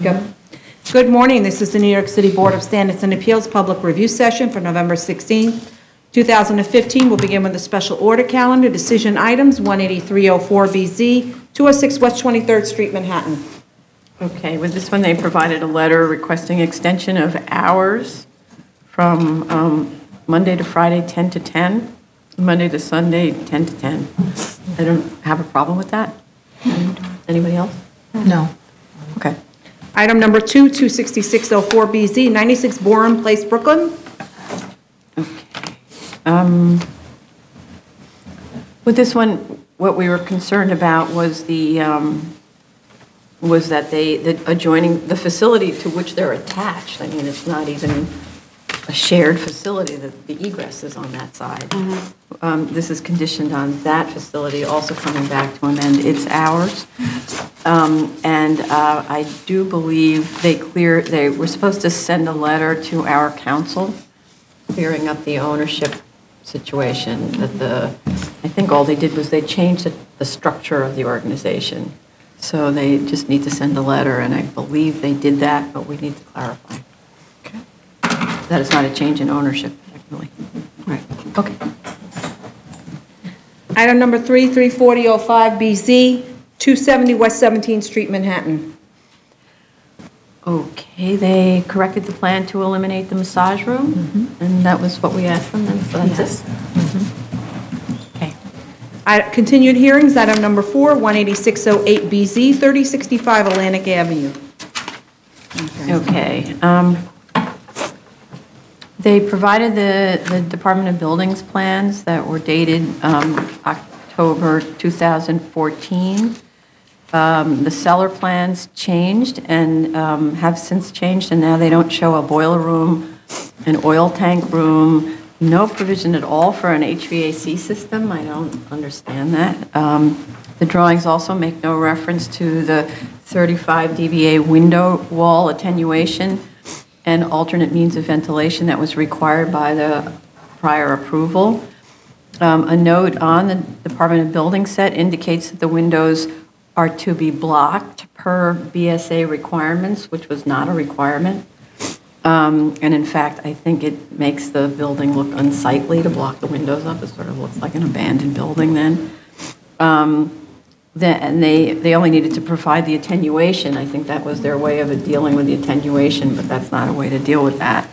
Good morning. This is the New York City Board of Standards and Appeals Public Review Session for November 16, 2015. We'll begin with the special order calendar. Decision items, 18304BZ, 206 West 23rd Street, Manhattan. Okay, with this one, they provided a letter requesting extension of hours from Monday to Friday, 10 to 10, Monday to Sunday, 10 to 10. I don't have a problem with that. Anybody else? No. Okay. Item number 2, 26604BZ, 96 Borum Place, Brooklyn. Okay. With this one, what we were concerned about was was that the adjoining the facility to which they're attached. I mean, it's not even a shared facility. That the egress is on that side. This is conditioned on that facility also coming back to amend its hours. And I do believe they were supposed to send a letter to our council clearing up the ownership situation. I think all they did was they changed the structure of the organization. So they just need to send a letter, and I believe they did that, but we need to clarify. Okay. That is not a change in ownership, technically. Right. Okay. Item number 3, 34005BZ, 270 West 17th Street, Manhattan. Okay, they corrected the plan to eliminate the massage room, and that was what we asked them, and so that's it. Okay. Continued hearings, item number 4, 18608BZ, 3065 Atlantic Avenue. Okay. They provided the Department of Buildings plans that were dated October 2014. The cellar plans changed and have since changed, and now they don't show a boiler room, an oil tank room, no provision at all for an HVAC system. I don't understand that. The drawings also make no reference to the 35 dBA window wall attenuation and alternate means of ventilation that was required by the prior approval. A note on the Department of Buildings set indicates that the windows are to be blocked per BSA requirements, which was not a requirement. And in fact, I think it makes the building look unsightly to block the windows up. It sort of looks like an abandoned building then. And they only needed to provide the attenuation. I think that was their way of dealing with the attenuation, but that's not a way to deal with that.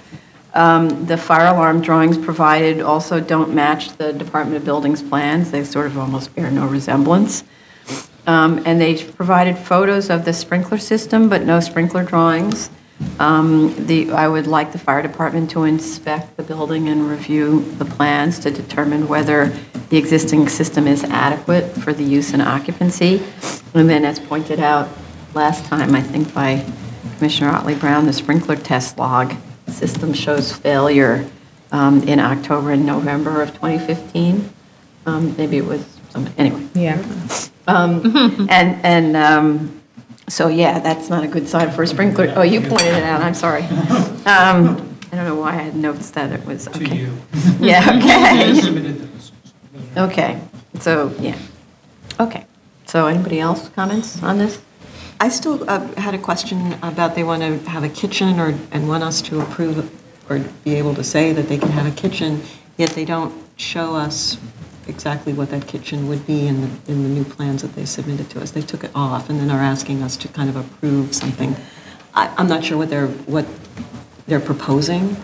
The fire alarm drawings provided also don't match the Department of Buildings plans. They sort of almost bear no resemblance. And they provided photos of the sprinkler system, but no sprinkler drawings. I would like the fire department to inspect the building and review the plans to determine whether the existing system is adequate for the use and occupancy. And then, as pointed out last time, I think by Commissioner Otley Brown, the sprinkler test log system shows failure in October and November of 2015. Maybe it was somebody, anyway. Yeah. So yeah, that's not a good sign for a sprinkler. Oh, you pointed it out, I'm sorry. I don't know why I had noticed that it was, okay. To you. Yeah, okay. Okay, so, yeah. Okay, so anybody else comments on this? I still had a question about they want to have a kitchen and want us to approve or be able to say that they can have a kitchen, yet they don't show us exactly what that kitchen would be in the new plans that they submitted to us. They took it off and then are asking us to kind of approve something. I'm not sure what they're proposing,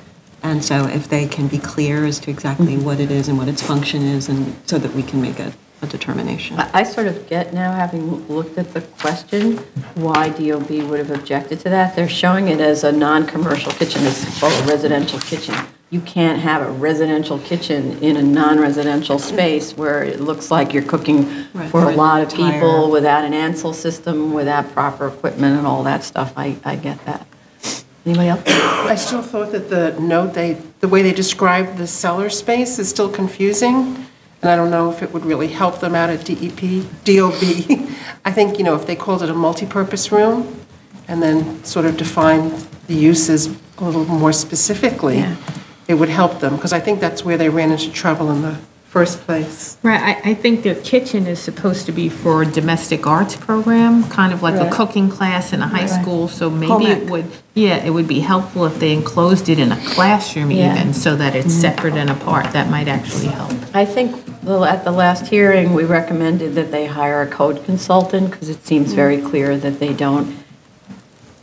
and so if they can be clear as to exactly what it is and what its function is, and so that we can make a determination. I sort of get now, having looked at the question, why DOB would have objected to that. They're showing it as a non-commercial kitchen, it's called a residential kitchen. You can't have a residential kitchen in a non-residential space where it looks like you're cooking for a lot of people without an Ansel system, without proper equipment and all that stuff. I get that. Anybody else? I still thought that the note, the way they described the cellar space is still confusing, and I don't know if it would really help them out at DOB. I think, if they called it a multi-purpose room and then sort of defined the uses a little more specifically, it would help them, because I think that's where they ran into trouble in the first place. Right, I think the kitchen is supposed to be for a domestic arts program, kind of like a Right. cooking class in a high school, so maybe Home it ec. would, it would be helpful if they enclosed it in a classroom Yeah. even, so that it's separate and apart. That might actually help. I think at the last hearing, we recommended that they hire a code consultant because it seems very clear that they don't,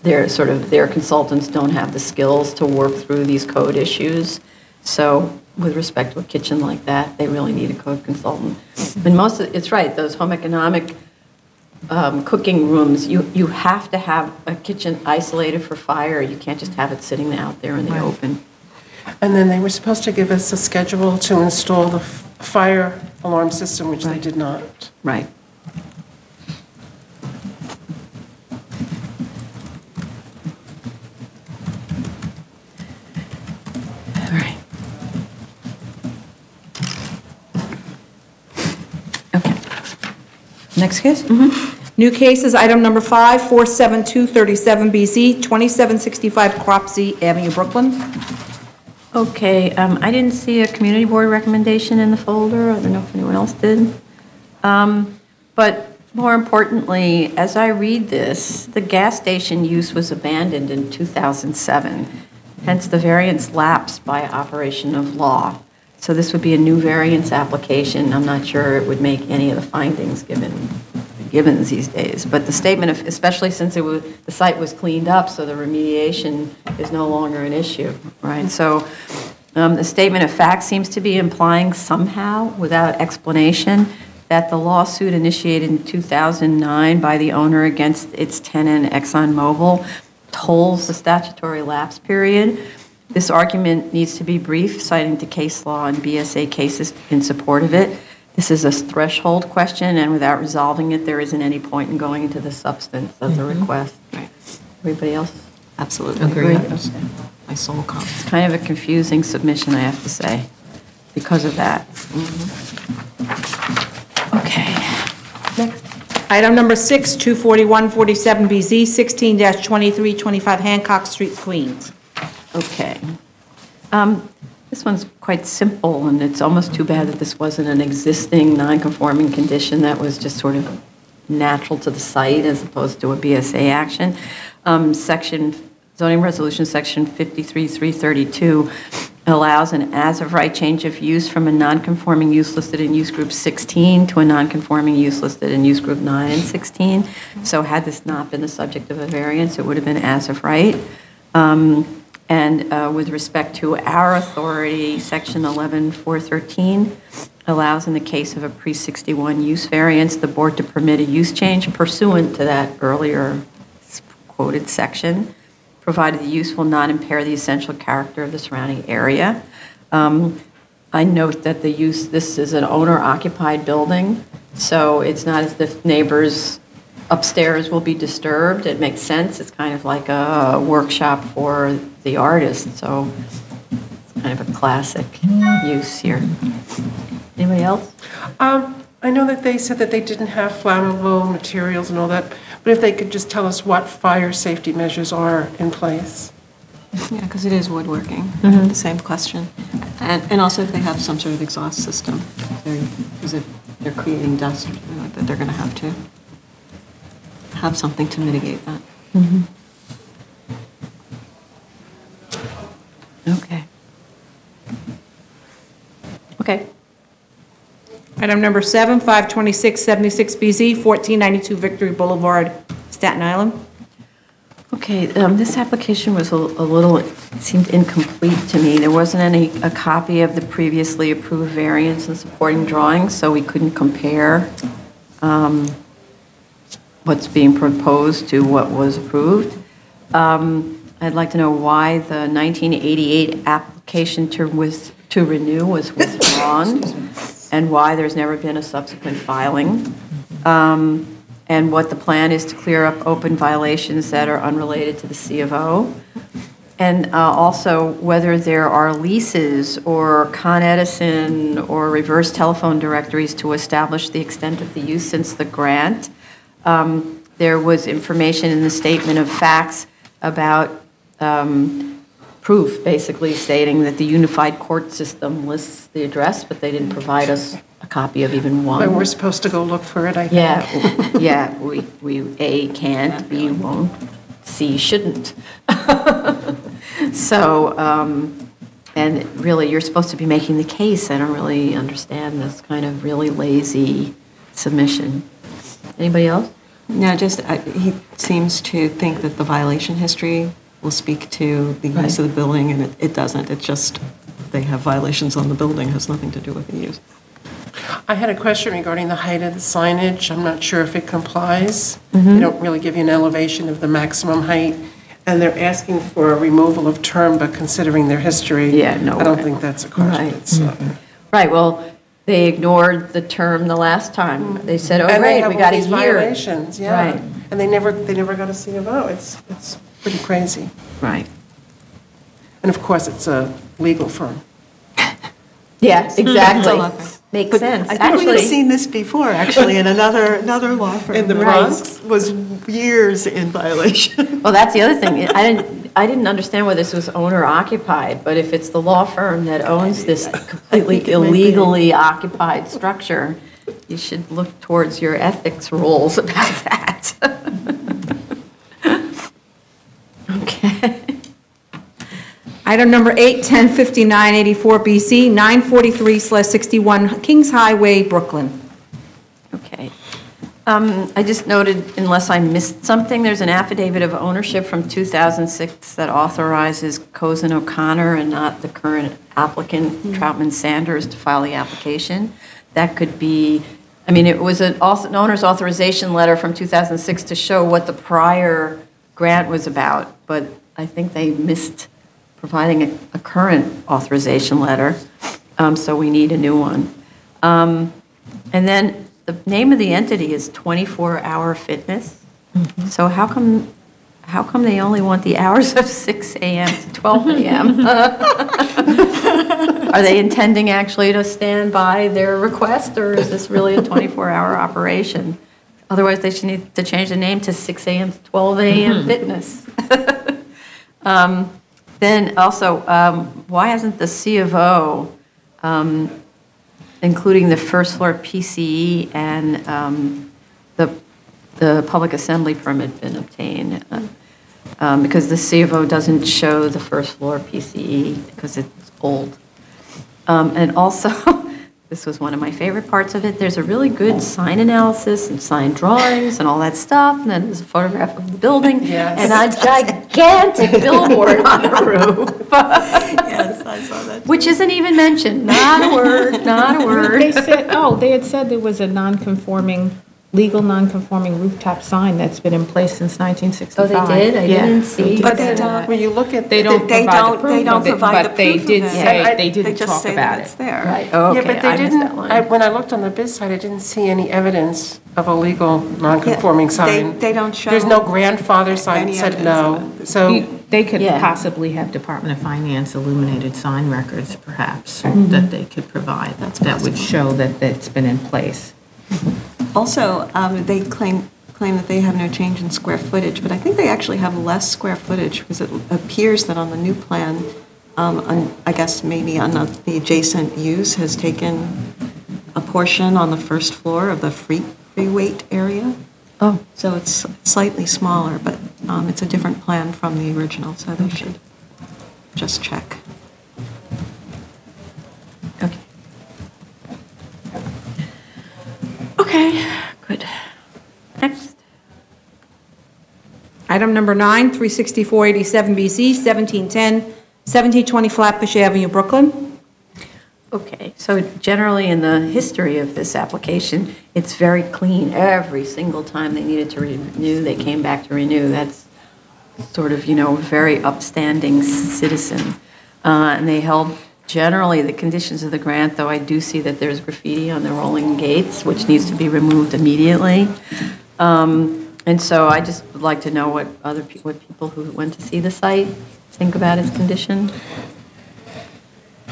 their consultants don't have the skills to work through these code issues. So with respect to a kitchen like that, they really need a code consultant. And it's right, those home economic cooking rooms, you have to have a kitchen isolated for fire. You can't just have it sitting out there in the open. And then they were supposed to give us a schedule to install the fire alarm system, which they did not. Right. All right. Okay. Next case? New cases, item number 5, 47237BZ, 2765 Cropsey Avenue, Brooklyn. Okay, I didn't see a community board recommendation in the folder. I don't know if anyone else did. But more importantly, as I read this, the gas station use was abandoned in 2007. Hence, the variance lapsed by operation of law. So this would be a new variance application. I'm not sure it would make any of the findings given these days. But the statement of, especially since the site was cleaned up, so the remediation is no longer an issue, right? So the statement of fact seems to be implying somehow, without explanation, that the lawsuit initiated in 2009 by the owner against its tenant, ExxonMobil, tolls the statutory lapse period. This argument needs to be brief, citing to case law and BSA cases in support of it. This is a threshold question, and without resolving it, there isn't any point in going into the substance of the request. Right. Everybody else? Absolutely. Agreed. That was my sole comment. It's kind of a confusing submission, I have to say, because of that. Okay. Next. Item number 6, 24147BZ, 16-2325 Hancock Street, Queens. Okay. This one's quite simple, and it's almost too bad that this wasn't an existing non-conforming condition that was just sort of natural to the site as opposed to a BSA action. Zoning Resolution Section 53332 allows an as-of-right change of use from a non-conforming use listed in Use Group 16 to a non-conforming use listed in Use Group 9 and 16. So had this not been the subject of a variance, it would have been as-of-right. And with respect to our authority, Section 11413 allows, in the case of a pre-61 use variance, the board to permit a use change pursuant to that earlier quoted section, provided the use will not impair the essential character of the surrounding area. I note that this is an owner-occupied building, so it's not as if neighbors upstairs will be disturbed. It makes sense. It's kind of like a workshop for the artist, so it's kind of a classic use here. Anybody else? I know that they said that they didn't have flammable materials and all that, but if they could just tell us what fire safety measures are in place. Yeah, because it is woodworking. I have the same question. And also if they have some sort of exhaust system, because if they're creating dust or something like that, they're going to have something to mitigate that. Okay. Okay. Item number 7, 52676BZ, 1492 Victory Boulevard, Staten Island. Okay, this application was a little, it seemed incomplete to me. There wasn't a copy of the previously approved variance and supporting drawings, so we couldn't compare what's being proposed to what was approved. I'd like to know why the 1988 application to renew was withdrawn, and why there's never been a subsequent filing, and what the plan is to clear up open violations that are unrelated to the C of O, and also whether there are leases or Con Edison or reverse telephone directories to establish the extent of the use since the grant. There was information in the statement of facts about proof, basically stating that the unified court system lists the address, but they didn't provide us a copy of even one. But we're supposed to go look for it, I think. Yeah, we A, can't, B, won't, C, shouldn't. So, and really, you're supposed to be making the case. I don't really understand this kind of really lazy submission. Anybody else? No, just, he seems to think that the violation history will speak to the use of the building, and it doesn't. It's just, they have violations on the building, has nothing to do with the use. I had a question regarding the height of the signage. I'm not sure if it complies. They don't really give you an elevation of the maximum height, and they're asking for a removal of term, but considering their history, Yeah, no I don't way. think that's a question. Right. It's, Right, well, they ignored the term the last time. They said, oh, and they great, have we all got a these year. violations, yeah. Right. And they never got to see a vote. It's pretty crazy. Right. And of course, it's a legal firm. Yeah, exactly. Makes But sense. I think we've Actually, seen this before, actually, in another law firm. In the that Bronx? was years in violation. well, that's the other thing. I didn't understand whether this was owner occupied, but if it's the law firm that owns this completely it might be. illegally occupied structure, you should look towards your ethics rules about that. Okay. Item number 8, 105984 BC, 943/61 Kings Highway, Brooklyn. Okay. I just noted, unless I missed something, there's an affidavit of ownership from 2006 that authorizes Cozen O'Connor and not the current applicant, Troutman Sanders, to file the application. That could be, I mean, it was an owner's authorization letter from 2006 to show what the prior grant was about, but I think they missed providing a current authorization letter, so we need a new one. And then the name of the entity is 24-Hour Fitness. So how come they only want the hours of 6 a.m. to 12 a.m.? Are they intending actually to stand by their request, or is this really a 24-hour operation? Otherwise, they should need to change the name to 6 a.m. to 12 a.m. Fitness. Then also, why hasn't the C of O, including the first floor PCE and the public assembly permit, been obtained? Because the C of O doesn't show the first floor PCE because it's old. And also, this was one of my favorite parts of it, there's a really good sign analysis and sign drawings and all that stuff, and then there's a photograph of the building, Yes. and a gigantic billboard on the roof. Yes, I saw that. Which isn't even mentioned, not a word, not a word. They said, they had said there was a legal non-conforming rooftop sign that's been in place since 1965. Oh, they did? I Yeah. didn't see. But they that. don't, When you look at. They don't They provide the don't- proof they don't of it, provide the but they proof of did it. say, they They didn't just talk say about that it. it's there. Right, okay, Yeah, but they I missed that didn't, line. when I looked on the biz site, I didn't see any evidence of a legal non-conforming sign. they don't show There's no grandfather sign any that said evidence no, of it. so. They could Yeah. possibly have Department of Finance illuminated sign records, perhaps, that they could provide that would show that it's been in place. Also, they claim that they have no change in square footage, but I think they actually have less square footage, because it appears that on the new plan, I guess maybe on the adjacent use has taken a portion on the first floor of the free weight area. Oh. So it's slightly smaller, but it's a different plan from the original, so they should just check. Okay. Okay, good. Next. Item number 9, 36487 BC, 1710, 1720 Flatbush Avenue, Brooklyn. Okay, so generally in the history of this application, it's very clean. Every single time they needed to renew, they came back to renew. That's sort of, very upstanding citizen. And they held generally the conditions of the grant, though I do see that there's graffiti on the rolling gates, which needs to be removed immediately. And so I just would like to know what what people who went to see the site think about its condition.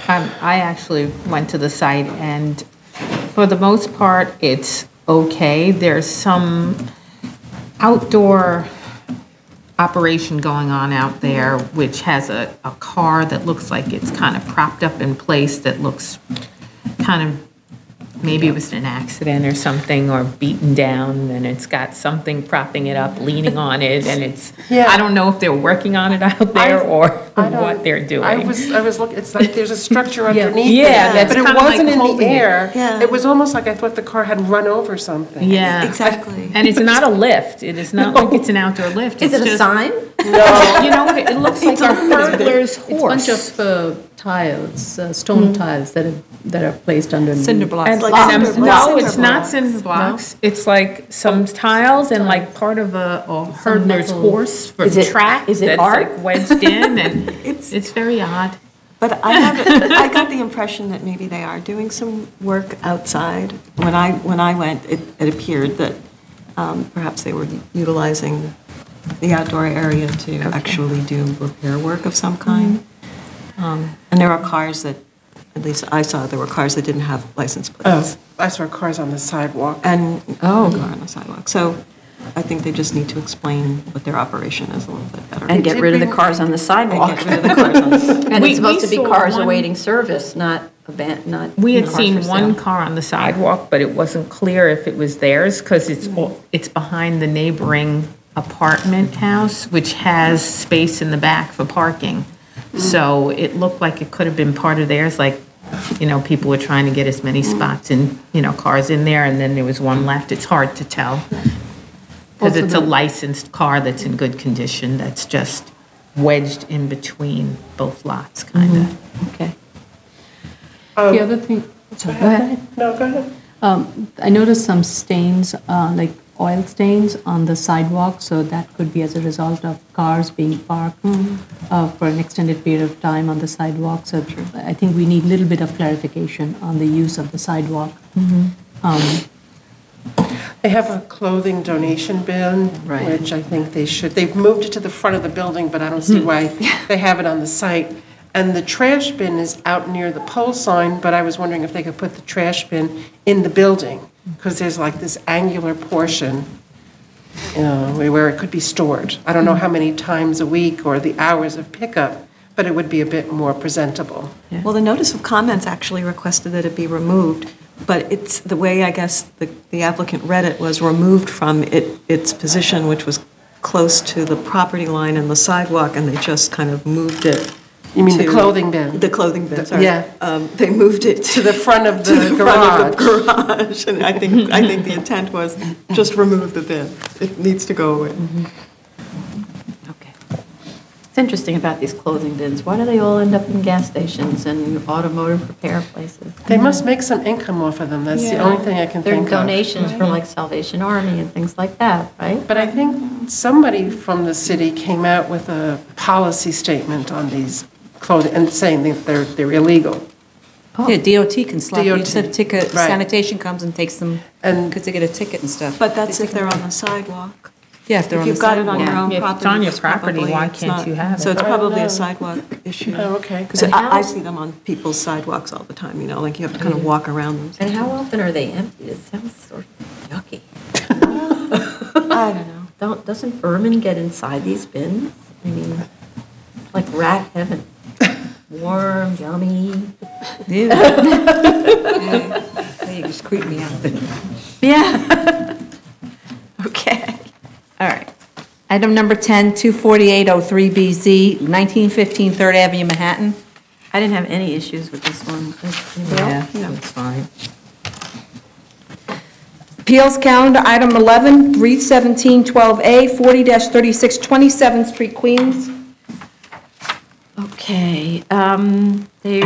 I actually went to the site, and for the most part, it's okay. There's some outdoor operation going on out there, which has a car that looks like it's kind of propped up in place, that looks kind of, maybe it was an accident or something, or beaten down, and it's got something propping it up, leaning on it, and it's, Yeah. I don't know if they're working on it out there or I don't- what they're doing. I was looking, it's like there's a structure underneath it. Yeah, that's But it kinda like wasn't in the holding it. air. Yeah. It was almost like I thought the car had run over something. Yeah. Exactly. And it's not a lift. It is not like it's an outdoor lift. Is It's it a just- sign? No, You know, it looks like a hurdler's It's a horse. bunch of tiles, stone tiles that are placed underneath. Cinder blocks. And like some- cinder no, blocks. it's not cinder blocks. It's like some tiles and like part of a hurdler's metal- horse for Is it- track is it that's art? like wedged in, and It's- it's very odd. But I got the impression that maybe they are doing some work outside. When I went, it appeared that perhaps they were utilizing the outdoor area to actually do repair work of some kind. And there are cars that, at least I saw, there were cars that didn't have license plates. I saw cars on the sidewalk. And a car on the sidewalk. So I think they just need to explain what their operation is a little bit better. And get rid of the cars on the sidewalk. And get rid of the cars on the sidewalk. And We- it's supposed we to be saw cars one- awaiting service, not not. We had cars seen for one sale. car on the sidewalk, but it wasn't clear if it was theirs, because it's behind the neighboring apartment house, which has space in the back for parking. So it looked like it could have been part of theirs, like, you know, people were trying to get as many spots in, you know, cars in there, and then there was one left. It's hard to tell, because it's a licensed car that's in good condition, that's just wedged in between both lots, kind of. Okay. The other thing, sorry, go ahead. No, go ahead. I noticed some stains, like oil stains on the sidewalk, so that could be as a result of cars being parked for an extended period of time on the sidewalk. So I think we need a little bit of clarification on the use of the sidewalk. They have a clothing donation bin, Right. which I think they've moved it to the front of the building, but I don't see why they have it on the site. And the trash bin is out near the pole sign, but I was wondering if they could put the trash bin in the building, because there's like this angular portion, you know, where it could be stored. I don't know how many times a week or the hours of pickup, but it would be a bit more presentable. Well, the notice of comments actually requested that it be removed, but it's, the way I guess the applicant read it was removed from its position, which was close to the property line and the sidewalk, and they just kind of moved it. You mean the to- clothing bin? The clothing bin, sorry. Yeah. They moved it To the front of to the the front of garage. the garage, and I think the intent was just remove the bin. It needs to go away. Okay. It's interesting about these clothing bins. Why do they all end up in gas stations and automotive repair places? They must make some income off of them, that's the only thing I can They're think of. donations for like Salvation Army and things like that, right? But I think somebody from the city came out with a policy statement on these clothing, and saying that they're illegal. Yeah, DOT can slap you. DOT, Instead of ticket, right. sanitation comes and takes them, And- because they get a ticket and stuff. But that's if they're on the sidewalk. Yeah, if they're on If the you've got it on sidewalk. your own Yeah, if property. it's on your it's property, probably- why it's can't not- you have So it? it's I don't probably know. a sidewalk issue. Oh, okay. Because And how- I see them on people's sidewalks all the time, you know, like you have to kind of walk around them. And how often are they emptied? It sounds sort of yucky. I don't know. Doesn't vermin get inside these bins? I mean, it's like rat heaven. Warm, yummy. Ew. They just creep me out. Yeah. Okay. All right. Item number 10, 24803BZ, 1915 Third Avenue, Manhattan. I didn't have any issues with this one. Yeah, that's fine. Appeals calendar, item 11, 31712A, 40-36 27th Street, Queens. Okay, they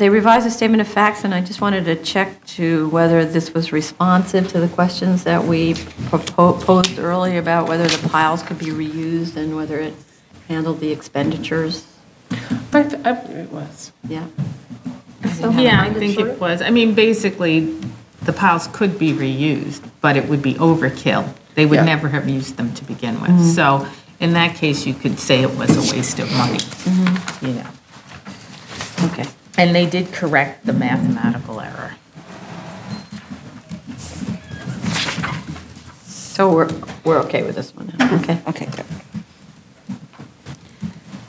revised the statement of facts, and I just wanted to check to whether this was responsive to the questions that we posed earlier about whether the piles could be reused and whether it handled the expenditures. I believe it was. Yeah. Yeah, I think it was. I mean, basically, the piles could be reused, but it would be overkill. They would Yeah. never have used them to begin with. So in that case, you could say it was a waste of money, you know. Okay. And they did correct the mathematical error. So we're okay with this one now, okay? Okay, good.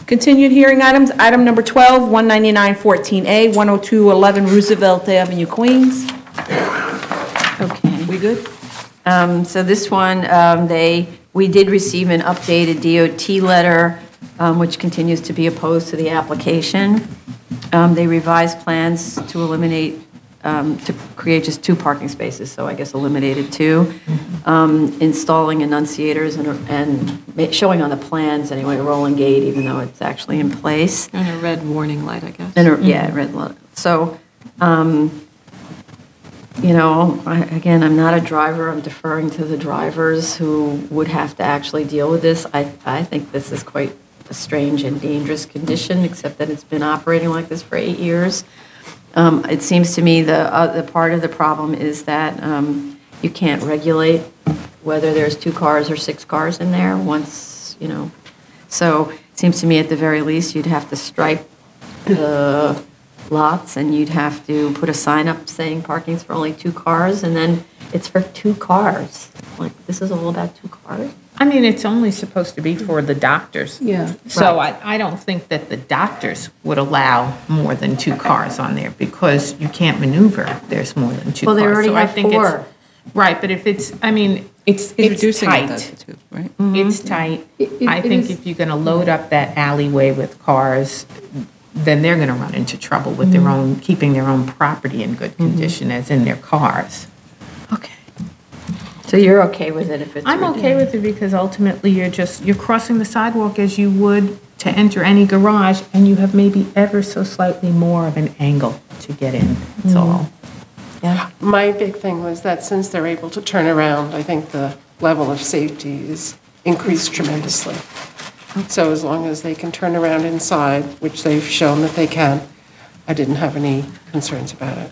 Continued hearing items, item number 12, 19914A, 10211 Roosevelt Avenue, Queens. Okay. We good? So this one, we did receive an updated DOT letter, which continues to be opposed to the application. They revised plans to eliminate, to create just 2 parking spaces, so I guess eliminated 2. Installing enunciators and showing on the plans anyway, a rolling gate, even though it's actually in place. And a red warning light, I guess. Yeah, red light. So, you know, again, I'm not a driver. I'm deferring to the drivers who would have to actually deal with this. I think this is quite a strange and dangerous condition, except that it's been operating like this for 8 years. It seems to me the part of the problem is that you can't regulate whether there's 2 cars or 6 cars in there once, you know. So it seems to me at the very least you'd have to stripe the lots and you'd have to put a sign up saying parking's for only 2 cars, and then it's for 2 cars. Like, this is all about 2 cars? I mean, it's only supposed to be for the doctors. Yeah. So I don't think that the doctors would allow more than 2 cars on there because you can't maneuver if there's more than 2 Well, cars. they already So I have think 4. Right, but if it's, I mean, it's Reducing tight. that to 2, right? It's tight. I it think is- if you're going to load up that alleyway with cars, then they're going to run into trouble with their own, keeping their own property in good condition as in their cars. Okay. So you're okay with it if it's... I'm okay with it because ultimately you're crossing the sidewalk as you would to enter any garage, and you have maybe ever so slightly more of an angle to get in, that's all. Yeah. My big thing was that since they're able to turn around, I think the level of safety is increased tremendously. So as long as they can turn around inside, which they've shown that they can, I didn't have any concerns about it.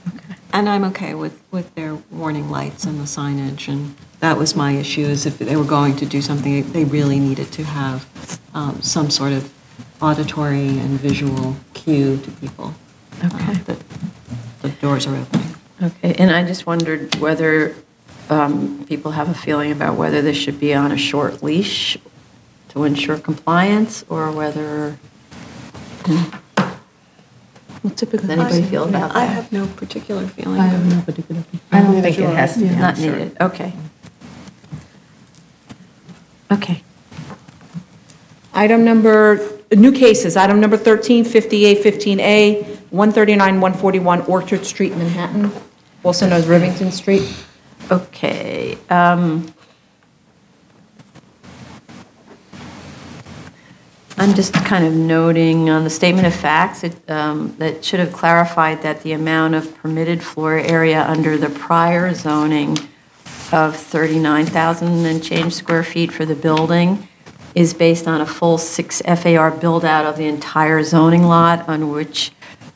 And I'm okay with their warning lights and the signage, and that was my issue, is if they were going to do something, they really needed to have some sort of auditory and visual cue to people. Okay. That the doors are opening. Okay, and I just wondered whether people have a feeling about whether this should be on a short leash to ensure compliance, or whether, Well, typically, does anybody feel about I that? have no particular feeling. I have no particular. I don't think it has to be on Not short. needed, okay. Okay. item number, new cases, item number 13, 5815A, 139, 141 Orchard Street, Manhattan, also known as Rivington Street. Okay. I'm just kind of noting on the statement of facts that should have clarified that the amount of permitted floor area under the prior zoning of 39,000 and change square feet for the building is based on a full 6 FAR build-out of the entire zoning lot, on which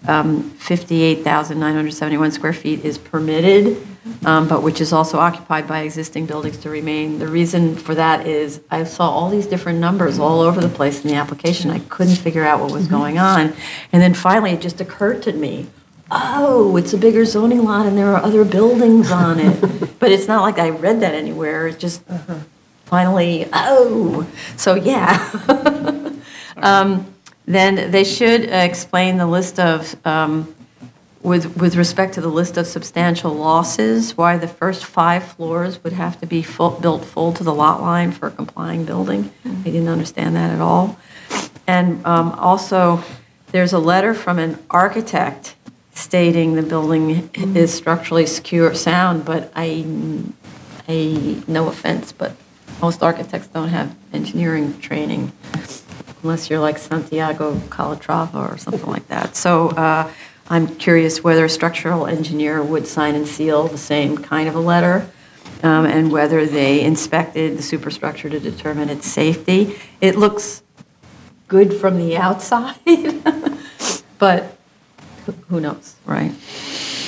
58,971 square feet is permitted, but which is also occupied by existing buildings to remain. The reason for that is I saw all these different numbers all over the place in the application. I couldn't figure out what was going on. And then finally, it just occurred to me, oh, it's a bigger zoning lot and there are other buildings on it. But it's not like I read that anywhere. It just finally, oh. So, yeah. Then they should explain the list of, with respect to the list of substantial losses, why the first 5 floors would have to be built full to the lot line for a complying building. I didn't understand that at all. And also, there's a letter from an architect stating the building is structurally secure, sound, but no offense, but most architects don't have engineering training, unless you're like Santiago Calatrava or something like that. So I'm curious whether a structural engineer would sign and seal the same kind of a letter, and whether they inspected the superstructure to determine its safety. It looks good from the outside, but who knows, right?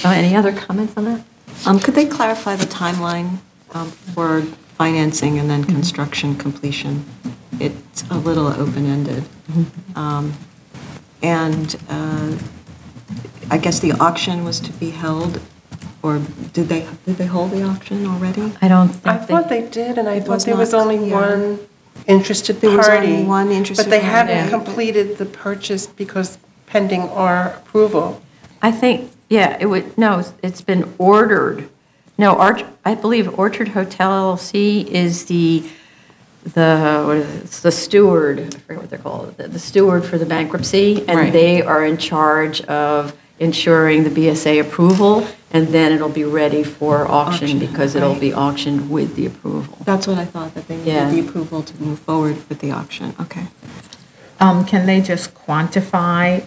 Any other comments on that? Could they clarify the timeline for financing and then construction completion? It's a little open-ended. And I guess the auction was to be held Or did they hold the auction already? I don't I think thought they did, and I It thought was there was not only clear. one interested There was party. only one interested But they party. haven't Yeah. completed the purchase because pending our approval. I think, yeah, it would, no, it's been ordered. No, I believe Orchard Hotel LLC is what is it? It's the steward, I forget what they're called, the steward for the bankruptcy, and Right. they are in charge of ensuring the BSA approval, and then it'll be ready for auction because it'll be auctioned with the approval. That's what I thought, that they Yeah. needed the approval to move forward with the auction. Okay. Can they just quantify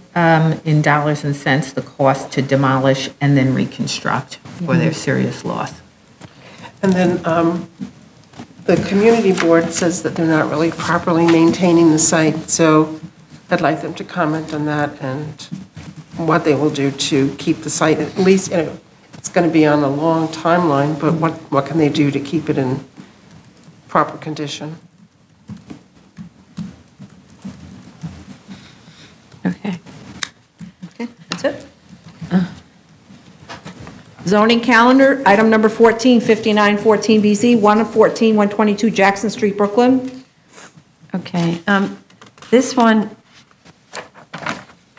in dollars and cents the cost to demolish and then reconstruct for their serious loss? And then the community board says that they're not really properly maintaining the site, so I'd like them to comment on that and what they will do to keep the site, at least, it's going to be on a long timeline, but what can they do to keep it in proper condition? Okay. Okay, that's it. Zoning calendar, item number 14, 5914BZ, 114, 122 Jackson Street, Brooklyn. Okay, this one,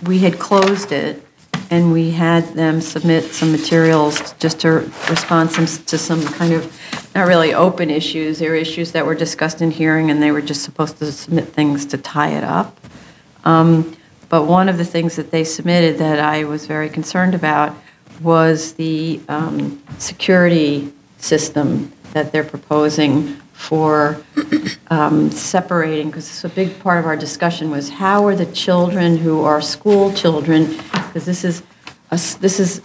we had closed it, and we had them submit some materials just to respond to some kind of, not really open issues, they were issues that were discussed in hearing, and they were just supposed to submit things to tie it up. But one of the things that they submitted that I was very concerned about was the security system that they're proposing for separating, because a big part of our discussion was how are the children who are school children, because this is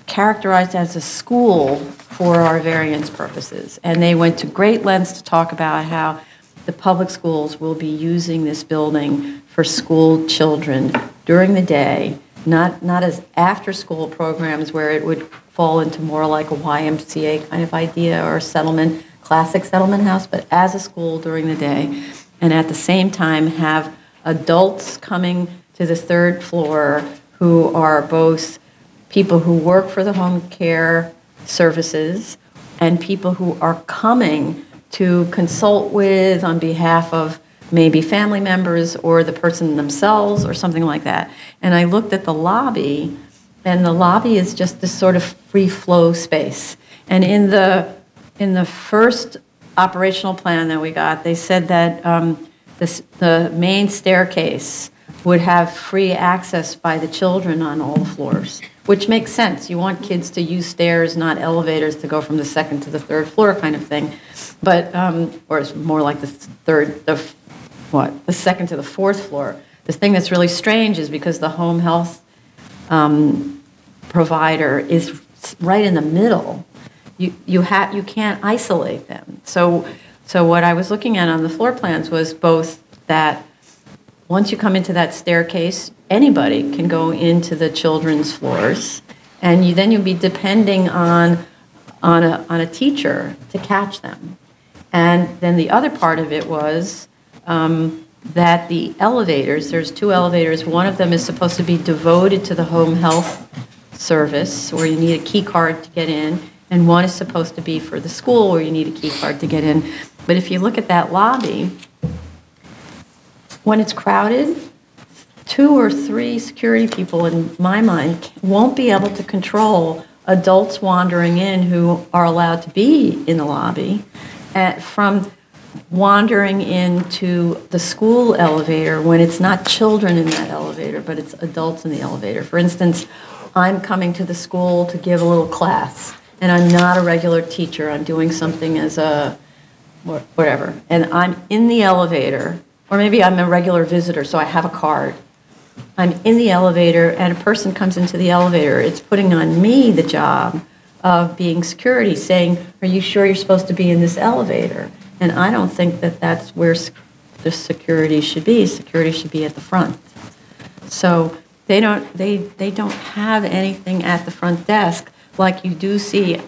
characterized as a school for our variance purposes. And they went to great lengths to talk about how the public schools will be using this building for school children during the day, not as after-school programs where it would fall into more like a YMCA kind of idea or a classic settlement house, but as a school during the day, and at the same time have adults coming to the third floor who are both people who work for the home care services and people who are coming to consult with on behalf of maybe family members or the person themselves or something like that. And I looked at the lobby, and the lobby is just this sort of free flow space. And in the first operational plan that we got, they said that the main staircase would have free access by the children on all the floors, which makes sense. You want kids to use stairs, not elevators, to go from the second to the third floor kind of thing. But, or it's more like the second to the fourth floor. The thing that's really strange is because the home health provider is right in the middle, you can't isolate them. So what I was looking at on the floor plans was both that once you come into that staircase, anybody can go into the children's floors, and then you'll be depending on a teacher to catch them. And then the other part of it was that the elevators, there's 2 elevators, one of them is supposed to be devoted to the home health service, where you need a key card to get in, and one is supposed to be for the school, where you need a key card to get in. But if you look at that lobby, when it's crowded, 2 or 3 security people, in my mind, won't be able to control adults wandering in who are allowed to be in the lobby from wandering into the school elevator when it's not children in that elevator, but it's adults in the elevator. For instance, I'm coming to the school to give a little class, and I'm not a regular teacher. I'm doing something as a whatever, and I'm in the elevator, or maybe I'm a regular visitor, so I have a card. I'm in the elevator, and a person comes into the elevator. It's putting on me the job of being security, saying, are you sure you're supposed to be in this elevator? And I don't think that that's where the security should be. Security should be at the front. So they don't have anything at the front desk like you do see.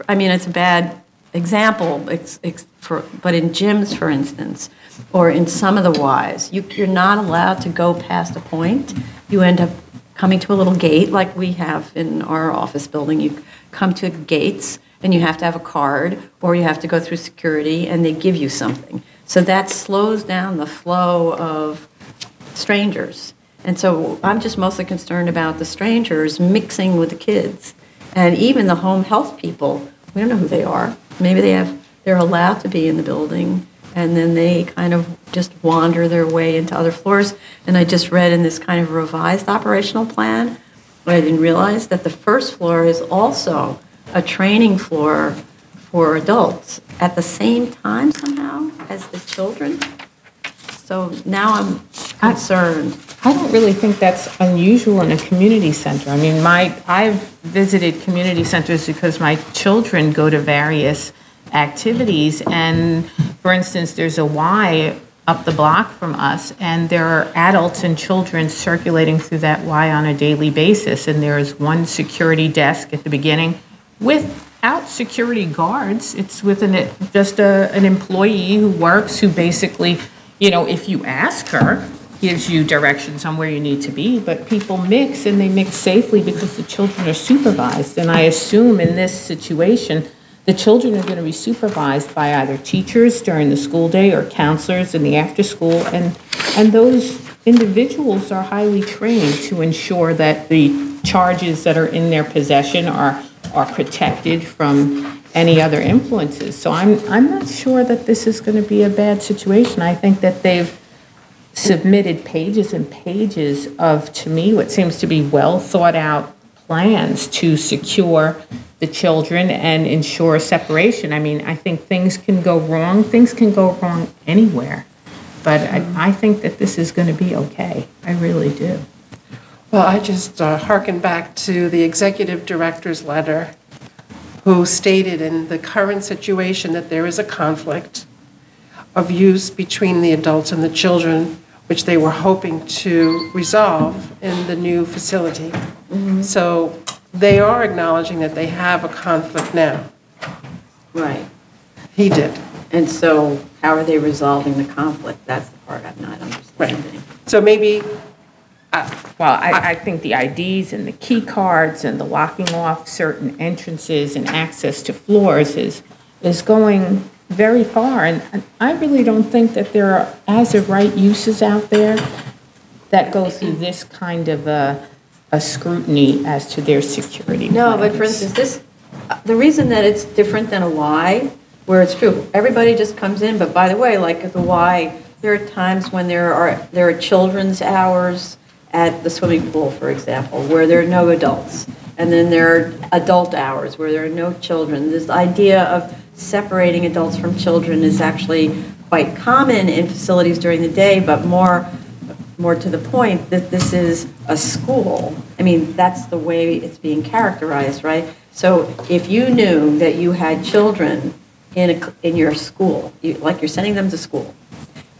I mean, it's a bad example, but in gyms, for instance, or in some of the Ys, you're not allowed to go past a point. You end up coming to a little gate like we have in our office building. You come to gates and you have to have a card or you have to go through security and they give you something. So that slows down the flow of strangers. And so I'm just mostly concerned about the strangers mixing with the kids. And even the home health people, we don't know who they are. Maybe they're allowed to be in the building, and then they kind of just wander their way into other floors. And I just read in this kind of revised operational plan, but I didn't realize that the first floor is also a training floor for adults at the same time somehow as the children. So now I'm concerned. I don't really think that's unusual in a community center. I mean, I've visited community centers because my children go to various activities, and for instance, there's a Y up the block from us, and there are adults and children circulating through that Y on a daily basis, and there is one security desk at the beginning without security guards. It's with just an employee who works, who basically, if you ask her, gives you directions on where you need to be, but people mix, and they mix safely because the children are supervised. And I assume in this situation, the children are going to be supervised by either teachers during the school day or counselors in the after school, and those individuals are highly trained to ensure that the charges that are in their possession are protected from any other influences. So I'm not sure that this is going to be a bad situation. I think that they've submitted pages and pages of, to me, what seems to be well thought out plans to secure the children and ensure separation. I mean, I think things can go wrong. Things can go wrong anywhere. But I think that this is going to be okay. I really do. Well, I just hearken back to the executive director's letter, who stated in the current situation that there is a conflict of use between the adults and the children, which they were hoping to resolve in the new facility. Mm-hmm. So they are acknowledging that they have a conflict now. Right. He did. And so how are they resolving the conflict? That's the part I'm not understanding. Right. So maybe... I think the IDs and the key cards and the locking off certain entrances and access to floors is going very far. And I really don't think that there are as of right uses out there that go through this kind of a scrutiny as to their security. No, plans. but for instance, the reason that it's different than a Y, where it's true, everybody just comes in, but by the way, like at the Y, there are times when there are children's hours at the swimming pool, for example, where there are no adults. And then there are adult hours where there are no children. This idea of separating adults from children is actually quite common in facilities during the day, but more to the point that this is a school. I mean, that's the way it's being characterized, right? So if you knew that you had children in your school, like you're sending them to school,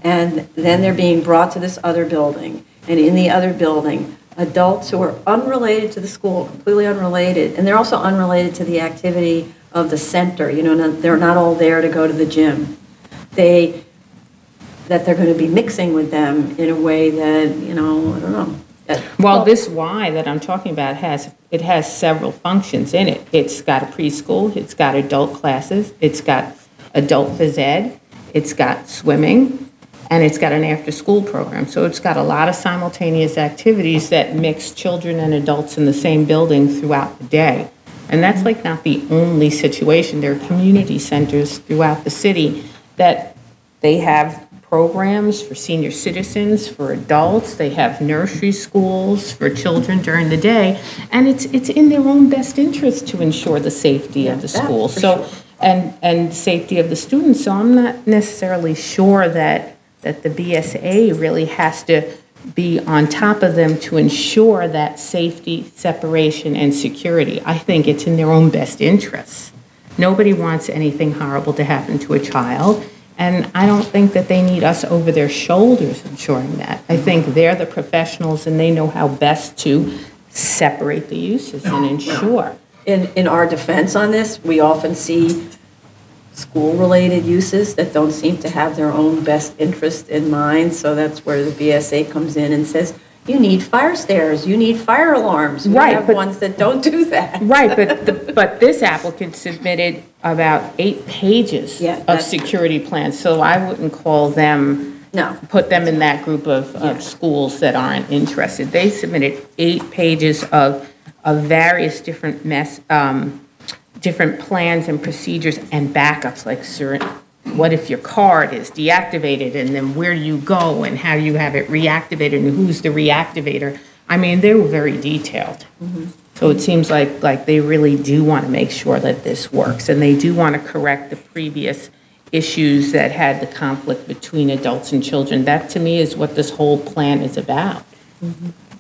and then they're being brought to this other building, and in the other building, adults who are unrelated to the school, completely unrelated, and they're also unrelated to the activity of the center. They're not all there to go to the gym. That they're going to be mixing with them in a way that, I don't know. Well, this Y that I'm talking about has several functions in it. It's got a preschool, it's got adult classes, it's got adult phys ed, it's got swimming, and it's got an after-school program. So it's got a lot of simultaneous activities that mix children and adults in the same building throughout the day. And that's like not the only situation. There are community centers throughout the city that they have programs for senior citizens, for adults. They have nursery schools for children during the day. And it's in their own best interest to ensure the safety of the school. So, sure. and safety of the students. So I'm not necessarily sure that the BSA really has to be on top of them to ensure that safety, separation, and security. I think it's in their own best interests. Nobody wants anything horrible to happen to a child, and I don't think that they need us over their shoulders ensuring that. I think they're the professionals, and they know how best to separate the uses and ensure. In our defense on this, we often see school-related uses that don't seem to have their own best interest in mind, so that's where the BSA comes in and says, you need fire stairs, you need fire alarms. We Right, have but- ones that don't do that. Right, but this applicant submitted about 8 pages Yeah, of that's- security plans, so I wouldn't call them, No. put them in that group of schools that aren't interested. They submitted 8 pages of various different different plans and procedures and backups, like what if your card is deactivated, and then where do you go, and how do you have it reactivated, and who's the reactivator? I mean, they were very detailed. So it seems like they really do want to make sure that this works, and they do want to correct the previous issues that had the conflict between adults and children. That, to me, is what this whole plan is about.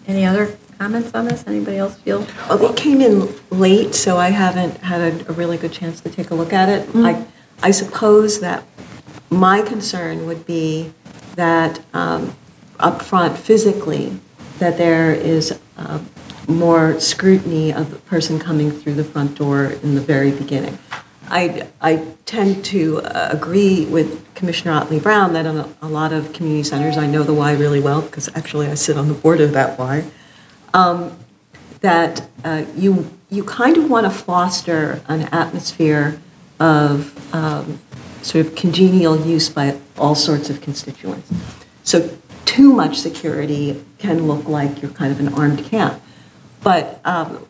Any other comments on this? Anybody else feel? Well, they came in late, so I haven't had a really good chance to take a look at it. I suppose that my concern would be that up front, physically, that there is more scrutiny of the person coming through the front door in the very beginning. I tend to agree with Commissioner Otley Brown that in a lot of community centers, I know the Y really well because actually I sit on the board of that Y, that you kind of want to foster an atmosphere of sort of congenial use by all sorts of constituents. So too much security can look like you're kind of an armed camp. But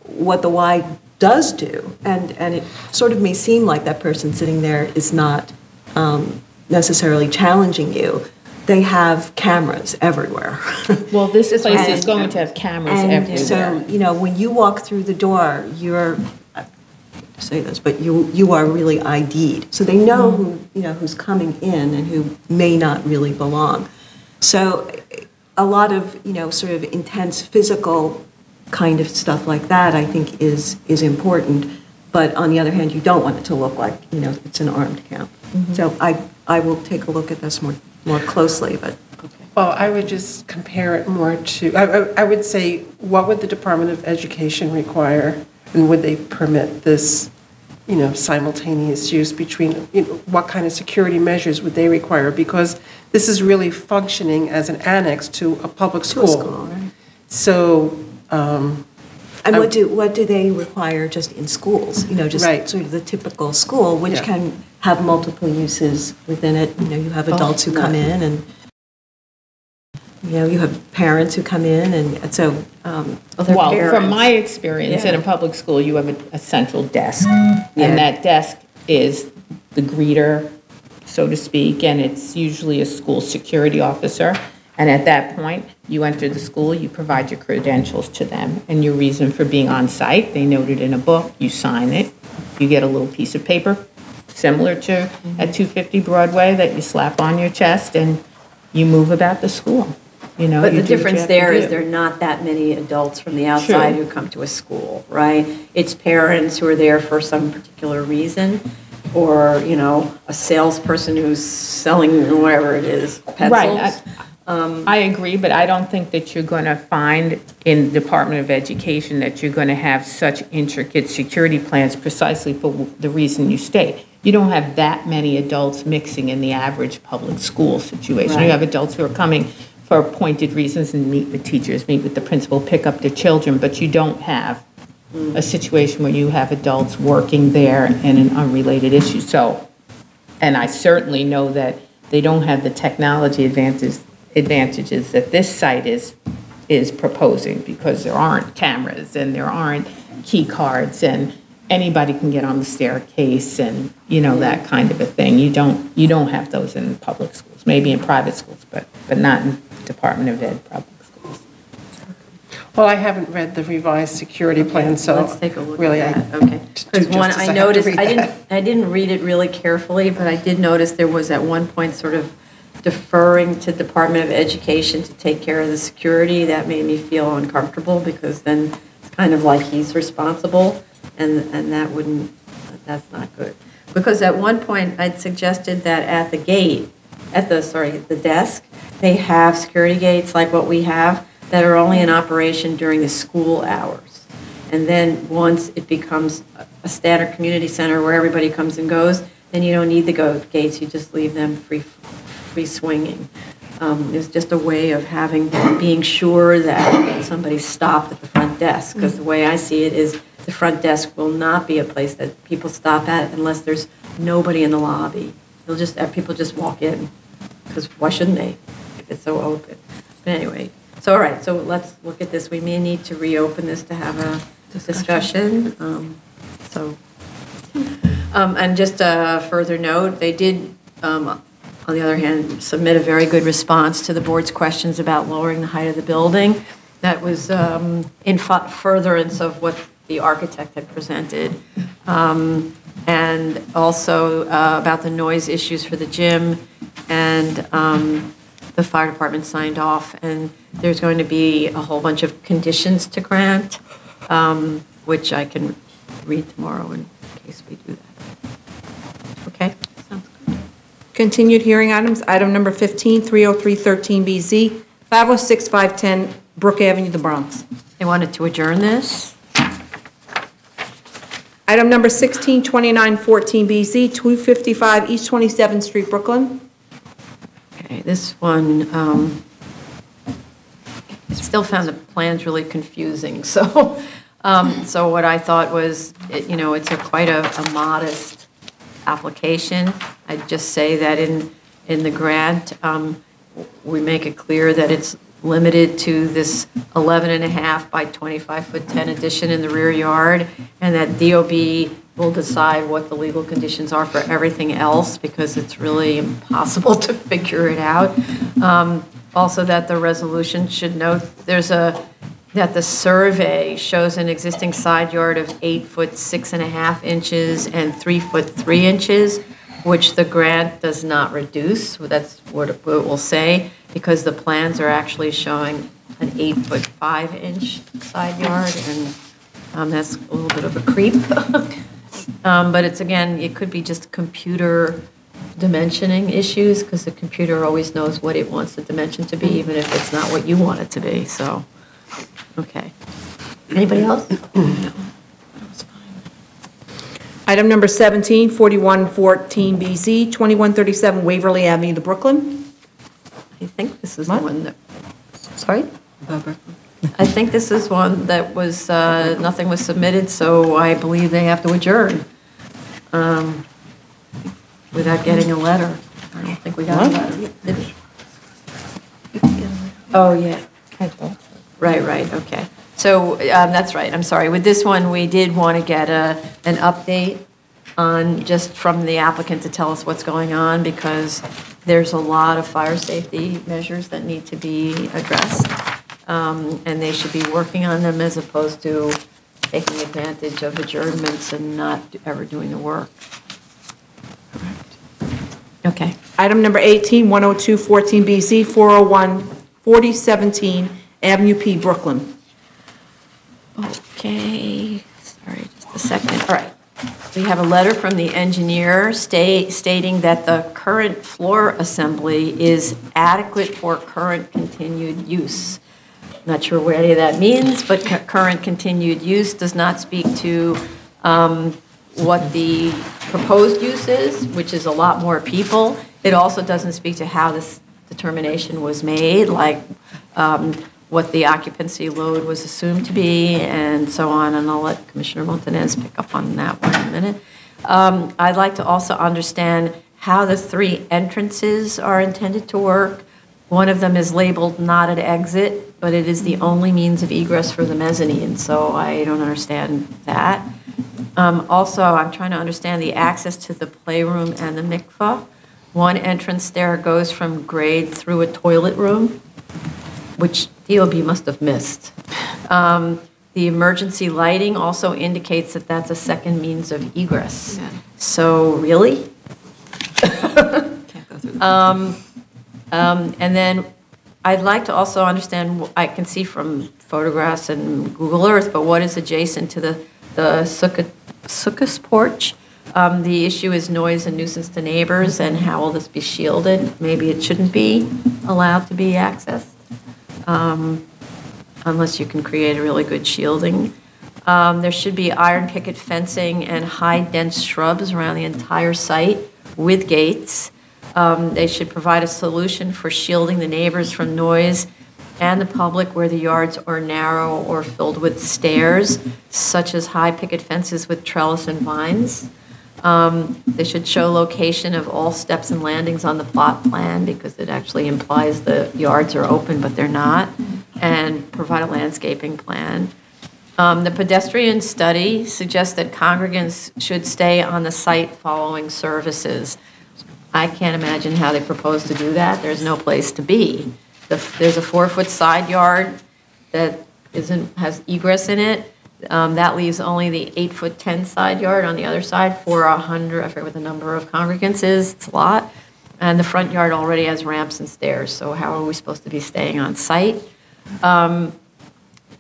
what the Y does do, and it sort of may seem like that person sitting there is not necessarily challenging you, they have cameras everywhere. Well, this place is And- going to have cameras And everywhere. so, when you walk through the door, you're, I hate to say this, but you are really ID'd. So they know who's coming in and who may not really belong. So a lot of, sort of intense physical kind of stuff like that, I think is important. But on the other hand, you don't want it to look like, it's an armed camp. So I will take a look at this more closely, but. Well, I would just compare it more to, I would say, what would the Department of Education require? And would they permit this, simultaneous use between, what kind of security measures would they require? Because this is really functioning as an annex to a public school. Right? So, And what do they require just in schools? Just Right. sort of the typical school, which Yeah. can have multiple uses within it. You have adults who come in, and you have parents who come in, and so. Well, from my experience in a public school, you have a central desk, and that desk is the greeter, so to speak, and it's usually a school security officer. And at that point, you enter the school, you provide your credentials to them and your reason for being on site. They note it in a book, you sign it, you get a little piece of paper similar to at 250 Broadway that you slap on your chest, and you move about the school. But you the do what difference you have to there is do. there are not that many adults from the outside True. who come to a school, right? It's parents who are there for some particular reason, or, a salesperson who's selling whatever it is, pencils. Right. I agree, but I don't think that you're going to find in the Department of Education that you're going to have such intricate security plans precisely for the reason you state. You don't have that many adults mixing in the average public school situation. Right. You have adults who are coming for appointed reasons and meet with teachers, meet with the principal, pick up their children, but you don't have a situation where you have adults working there in an unrelated issue. So, and I certainly know that they don't have the technology advantages that this site is proposing, because there aren't cameras and there aren't key cards and anybody can get on the staircase and that kind of a thing. You don't have those in public schools, maybe in private schools, but not in Department of Ed public schools. well, I haven't read the revised security plan, so Let's take a look really, at I that. Okay. do Because one, justice, I have to noticed, read I that. didn't read it really carefully, but I did notice there was at one point sort of deferring to Department of Education to take care of the security. That made me feel uncomfortable, because then it's kind of like he's responsible, and that's not good. Because at one point, I'd suggested that at the desk, they have security gates like what we have that are only in operation during the school hours. And then once it becomes a standard community center where everybody comes and goes, then you don't need the gates, you just leave them free swinging. is just a way of being sure that somebody stopped at the front desk. Because the way I see it is the front desk will not be a place that people stop at unless there's nobody in the lobby. They'll just have people just walk in, because why shouldn't they if it's so open? But anyway, so all right, so let's look at this. We may need to reopen this to have a discussion. And just a further note, they did, on the other hand, submit a very good response to the board's questions about lowering the height of the building. That was in furtherance of what the architect had presented. And also about the noise issues for the gym, and the fire department signed off. And there's going to be a whole bunch of conditions to grant, which I can read tomorrow in case we do that. Okay? Sounds good. Continued hearing items, item number 15, 30313BZ, 506-510 Brook Avenue, the Bronx. They wanted to adjourn this. Item number 16, 2914BZ, 255 East 27th Street, Brooklyn. Okay, this one, I still found the plans really confusing. So, so what I thought was, it's quite a modest application. I'd just say that in the grant, we make it clear that it's limited to this 11.5 by 25-foot 10 addition in the rear yard, and that DOB will decide what the legal conditions are for everything else, because it's really impossible to figure it out. Also, that the resolution should note that the survey shows an existing side yard of 8 foot 6.5 inches and 3 foot 3 inches, which the grant does not reduce. That's what it will say, because the plans are actually showing an 8 foot 5 inch side yard, and that's a little bit of a creep. But it's, again, it could be just computer dimensioning issues, because the computer always knows what it wants the dimension to be, even if it's not what you want it to be. So, okay. Anybody else? No. Item number 17, 4114BZ, 2137 Waverly Avenue, the Brooklyn. I think this is the one that, sorry? Barbara. I think this is one that was, nothing was submitted, so I believe they have to adjourn without getting a letter. I don't think we got a letter. Did we? Oh, yeah. Right, okay. So that's right, I'm sorry. With this one, we did want to get an update on, just from the applicant to tell us what's going on, because there's a lot of fire safety measures that need to be addressed, and they should be working on them as opposed to taking advantage of adjournments and not ever doing the work. Okay. Item number 18, 10214BZ, 401 4017 Avenue P, Brooklyn. Okay, sorry, just a second. All right. We have a letter from the engineer stating that the current floor assembly is adequate for current continued use. Not sure what any of that means, but current continued use does not speak to what the proposed use is, which is a lot more people. It also doesn't speak to how this determination was made, like what the occupancy load was assumed to be, and so on, and I'll let Commissioner Montanez pick up on that one in a minute. I'd like to also understand how the 3 entrances are intended to work. One of them is labeled not an exit, but it is the only means of egress for the mezzanine, so I don't understand that. Also, I'm trying to understand the access to the playroom and the mikvah. One entrance there goes from grade through a toilet room, which DOB must have missed. The emergency lighting also indicates that that's a second means of egress. Yeah. So, really? Can't go through And then I'd like to also understand, I can see from photographs and Google Earth, but what is adjacent to the sukkah's porch? The issue is noise and nuisance to neighbors, and how will this be shielded? Maybe it shouldn't be allowed to be accessed, unless you can create a really good shielding. There should be iron picket fencing and high dense shrubs around the entire site with gates. They should provide a solution for shielding the neighbors from noise and the public where the yards are narrow or filled with stairs, such as high picket fences with trellis and vines. They should show location of all steps and landings on the plot plan because it actually implies the yards are open, but they're not, and provide a landscaping plan. The pedestrian study suggests that congregants should stay on the site following services. I can't imagine how they propose to do that. There's no place to be. There's a 4-foot side yard that has egress in it. That leaves only the 8'10" side yard on the other side for 100, I forget what the number of congregants is, it's a lot. And the front yard already has ramps and stairs, so how are we supposed to be staying on site?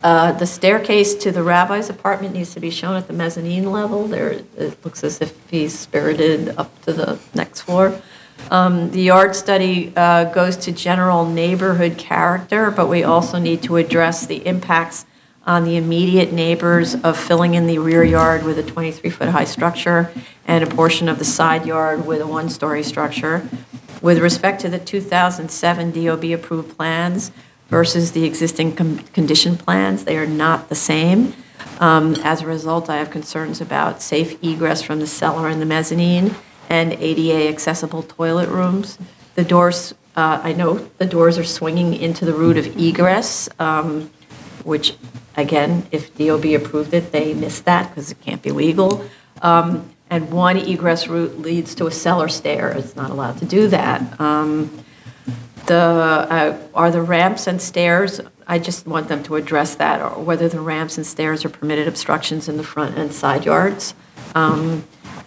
The staircase to the rabbi's apartment needs to be shown at the mezzanine level. There, it looks as if he's spirited up to the next floor. The yard study goes to general neighborhood character, but we also need to address the impacts on the immediate neighbors of filling in the rear yard with a 23-foot high structure and a portion of the side yard with a 1-story structure. With respect to the 2007 DOB approved plans versus the existing condition plans, they are not the same. As a result, I have concerns about safe egress from the cellar and the mezzanine and ADA accessible toilet rooms. The doors, I know the doors are swinging into the route of egress, which, again, if DOB approved it, they missed that because it can't be legal. And one egress route leads to a cellar stair. It's not allowed to do that. Are the ramps and stairs, I just want them to address that, or whether the ramps and stairs are permitted obstructions in the front and side yards.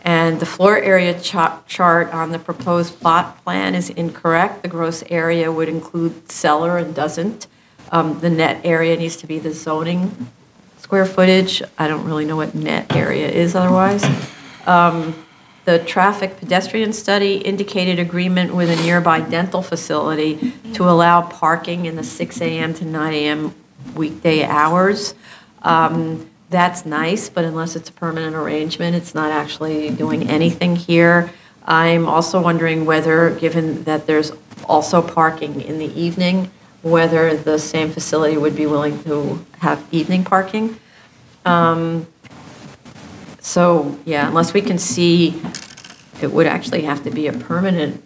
And the floor area chart on the proposed plot plan is incorrect. The gross area would include cellar and doesn't. The net area needs to be the zoning square footage. I don't really know what net area is otherwise. The traffic pedestrian study indicated agreement with a nearby dental facility to allow parking in the 6 a.m. to 9 a.m. weekday hours. That's nice, but unless it's a permanent arrangement, it's not actually doing anything here. I'm also wondering whether, given that there's also parking in the evening, whether the same facility would be willing to have evening parking. So, yeah, unless we can see, it would actually have to be a permanent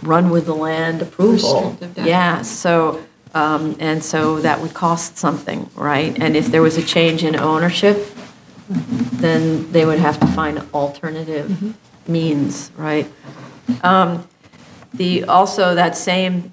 run with the land approval. Restrictive, Yeah, so, and so that would cost something, right? And if there was a change in ownership, then they would have to find alternative means, right? Also, that same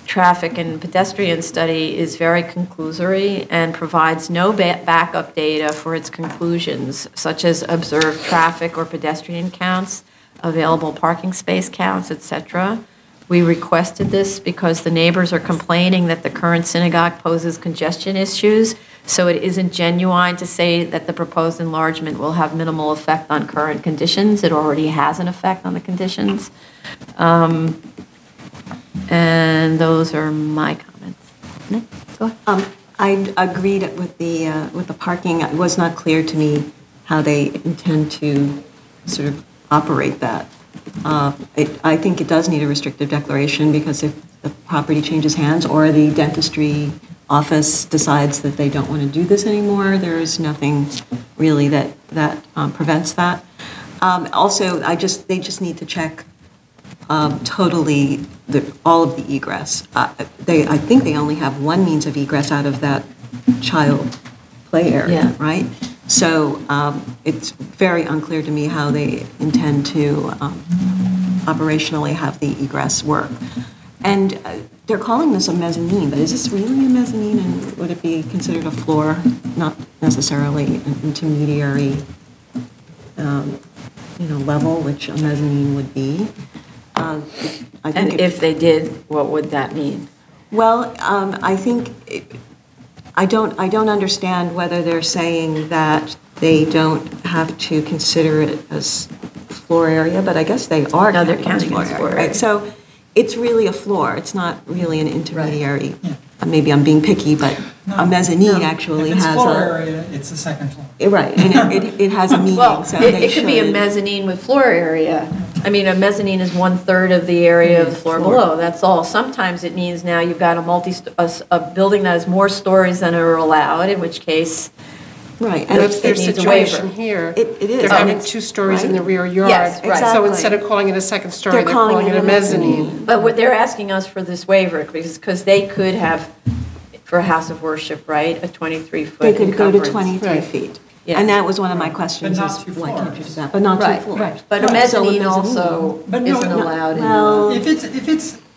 traffic and pedestrian study is very conclusory and provides no backup data for its conclusions, such as observed traffic or pedestrian counts, available parking space counts, etc. We requested this because the neighbors are complaining that the current synagogue poses congestion issues, so it isn't genuine to say that the proposed enlargement will have minimal effect on current conditions. It already has an effect on the conditions. And those are my comments. Nick, go ahead. I agreed with the parking. It was not clear to me how they intend to sort of operate that. I think it does need a restrictive declaration because if the property changes hands or the dentistry office decides that they don't want to do this anymore, there is nothing really that prevents that. Also, they just need to check totally all of the egress. I think they only have one means of egress out of that child play area, right? So it's very unclear to me how they intend to operationally have the egress work. And they're calling this a mezzanine, but is this really a mezzanine, and would it be considered a floor, not necessarily an intermediary level, which a mezzanine would be? I think And if they did, what would that mean? Well, I think I don't understand whether they're saying that they don't have to consider it as floor area, but I guess they are. No, they're counting it as floor area. Right? So it's really a floor. It's not really an intermediary. Right. Yeah. Maybe I'm being picky, but a mezzanine actually has a... If it's floor area, it's the second floor. Right, and it has a meaning. Well, so it could be a mezzanine with floor area. I mean, a mezzanine is 1/3 of the area of the floor below, that's all. Sometimes it means now you've got a building that has more stories than are allowed, in which case, Right. And that's their it needs a situation waiver. here. It is. They're having It's- 2 stories in right. the rear yard. Yes, right. So Exactly. instead of calling it a second story, They're they're calling calling it it a a mezzanine. But what they're asking us for this waiver, because they could have, for a house of worship, right, a 23-foot They could go to encumbrance. 23 Right. feet. Yeah. And that was one of my questions, But is not 2 why can't you do floors. that? But not 2 Right, floors. right. But a Right. mezzanine So a also But no, isn't no. allowed in Well, If it's,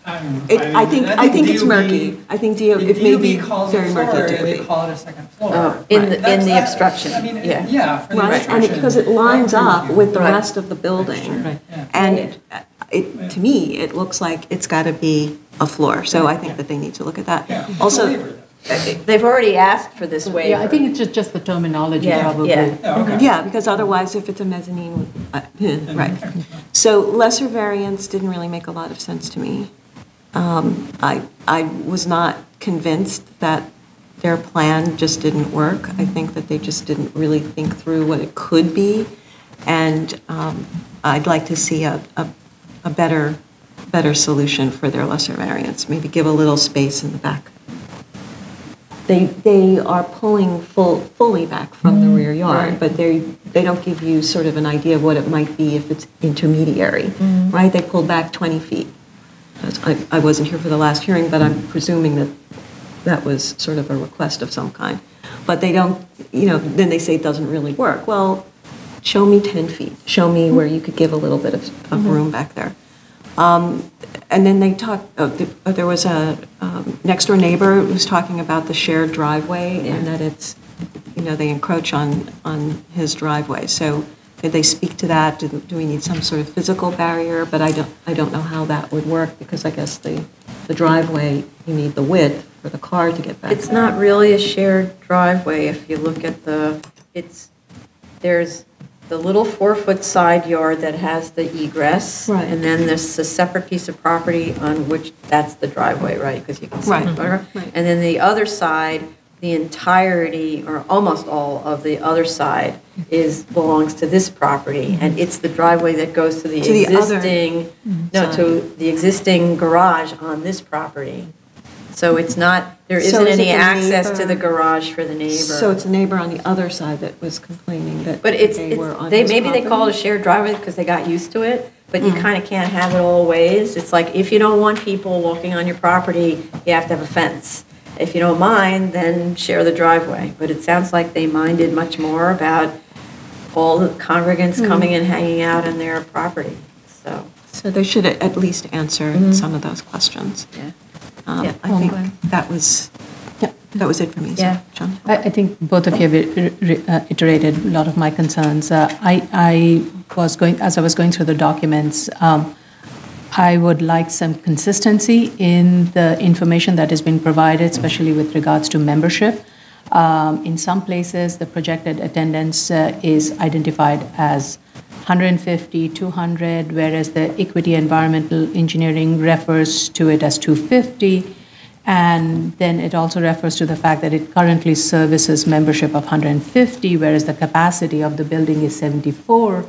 I don't know. I think it's DOB murky. I think it may be very murky to They be. call it a second floor. Oh, in the- That's- in the I- obstruction, I mean, yeah. Yeah, for the Right, obstruction. and because it lines I agree up you. with the Right. rest of the building. Yeah. And to me, it looks like it's got to be a floor. So I think that they need to look at that. Yeah. Also, It's a waiver, though. They've already asked for this waiver. Yeah, I think it's just the terminology Yeah, probably. yeah. Yeah, okay. yeah, because otherwise, if it's a mezzanine, right. So lesser variance didn't really make a lot of sense to me. I was not convinced that their plan just didn't work. I think that they just didn't really think through what it could be. And I'd like to see a better solution for their lesser variance, maybe give a little space in the back. They are pulling fully back from the rear yard, Right. but they don't give you sort of an idea of what it might be if it's intermediary, right? They pulled back 20 feet. I wasn't here for the last hearing, but I'm presuming that that was sort of a request of some kind. But they don't, then they say it doesn't really work. Well, show me 10 feet. Show me where you could give a little bit of room back there. And then they talked, there was a next door neighbor who was talking about the shared driveway and that it's, they encroach on his driveway. So could they speak to that? Do we need some sort of physical barrier? But I don't know how that would work because I guess the driveway, you need the width for the car to get back. It's not really a shared driveway if you look at there's the little 4-foot side yard that has the egress. Right. And then there's a separate piece of property on which that's the driveway, right? Because you can see Right. the photograph. Right. And then the other side, the entirety, or almost all of the other side belongs to this property. And it's the driveway that goes to the To the other existing, side. to the existing garage on this property. So it's not, there So isn't is it any the access to neighbor? the garage for the neighbor. So it's a neighbor on the other side that was complaining that But they were on his maybe they call it a property? shared driveway because they got used to it, but you kind of can't have it all ways. It's like, if you don't want people walking on your property, you have to have a fence. If you don't mind, then share the driveway. But it sounds like they minded much more about all the congregants coming and hanging out on their property, so. So they should at least answer some of those questions. Yeah. I think that was it for me. So, Yeah. John? I think both of you have iterated a lot of my concerns. I was as I was going through the documents, I would like some consistency in the information that has been provided, especially with regards to membership. In some places, the projected attendance is identified as 150, 200, whereas the equity environmental engineering refers to it as 250. And then it also refers to the fact that it currently services membership of 150, whereas the capacity of the building is 74.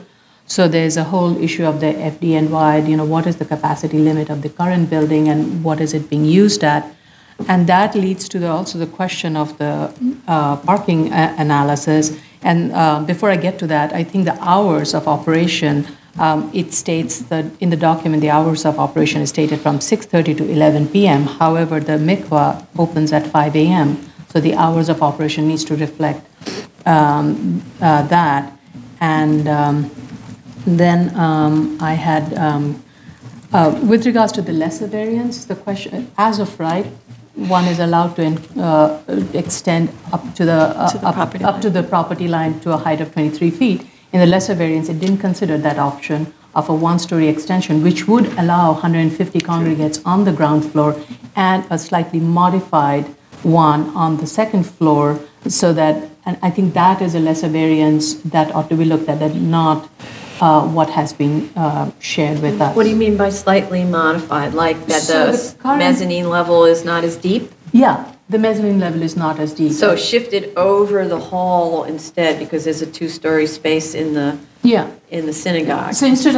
So there's a whole issue of the FDNY, what is the capacity limit of the current building and what is it being used at? And that leads to also the question of the parking analysis. And before I get to that, I think the hours of operation, it states that in the document, the hours of operation is stated from 6:30 to 11 p.m. However, the mikvah opens at 5 a.m., so the hours of operation needs to reflect that. And then I had, with regards to the lesser variance, the question, as of right, one is allowed to extend up to the property line to a height of 23 feet. In the lesser variance, it didn't consider that option of a one-story extension, which would allow 150 congregants on the ground floor and a slightly modified one on the second floor, so that, and I think that is a lesser variance that ought to be looked at, that not what has been shared with us. What do you mean by slightly modified? Like that So the the current- mezzanine level is not as deep? Yeah, The mezzanine level is not as deep. So shifted over the hall instead, because there's a two-story space in the Yeah. synagogue. So instead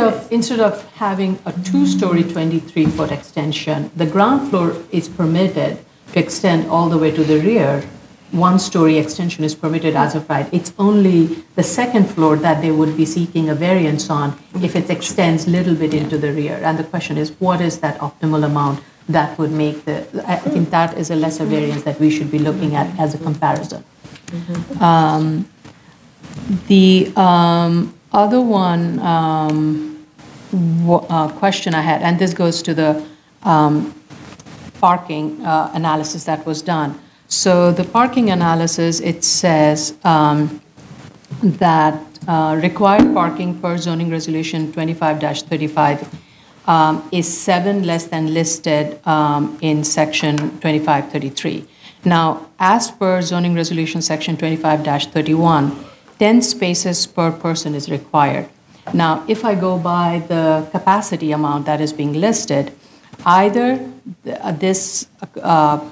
of having a two-story 23-foot extension, the ground floor is permitted to extend all the way to the rear. One-story extension is permitted as of right. It's only the second floor that they would be seeking a variance on if it extends a little bit into the rear. And the question is, what is that optimal amount that would make I think that is a lesser variance that we should be looking at as a comparison. The other one question I had, and this goes to the parking analysis that was done. So the parking analysis, it says that required parking per zoning resolution 25-35 is 7 less than listed in section 2533. Now, as per zoning resolution section 25-31, 10 spaces per person is required. Now, if I go by the capacity amount that is being listed, either this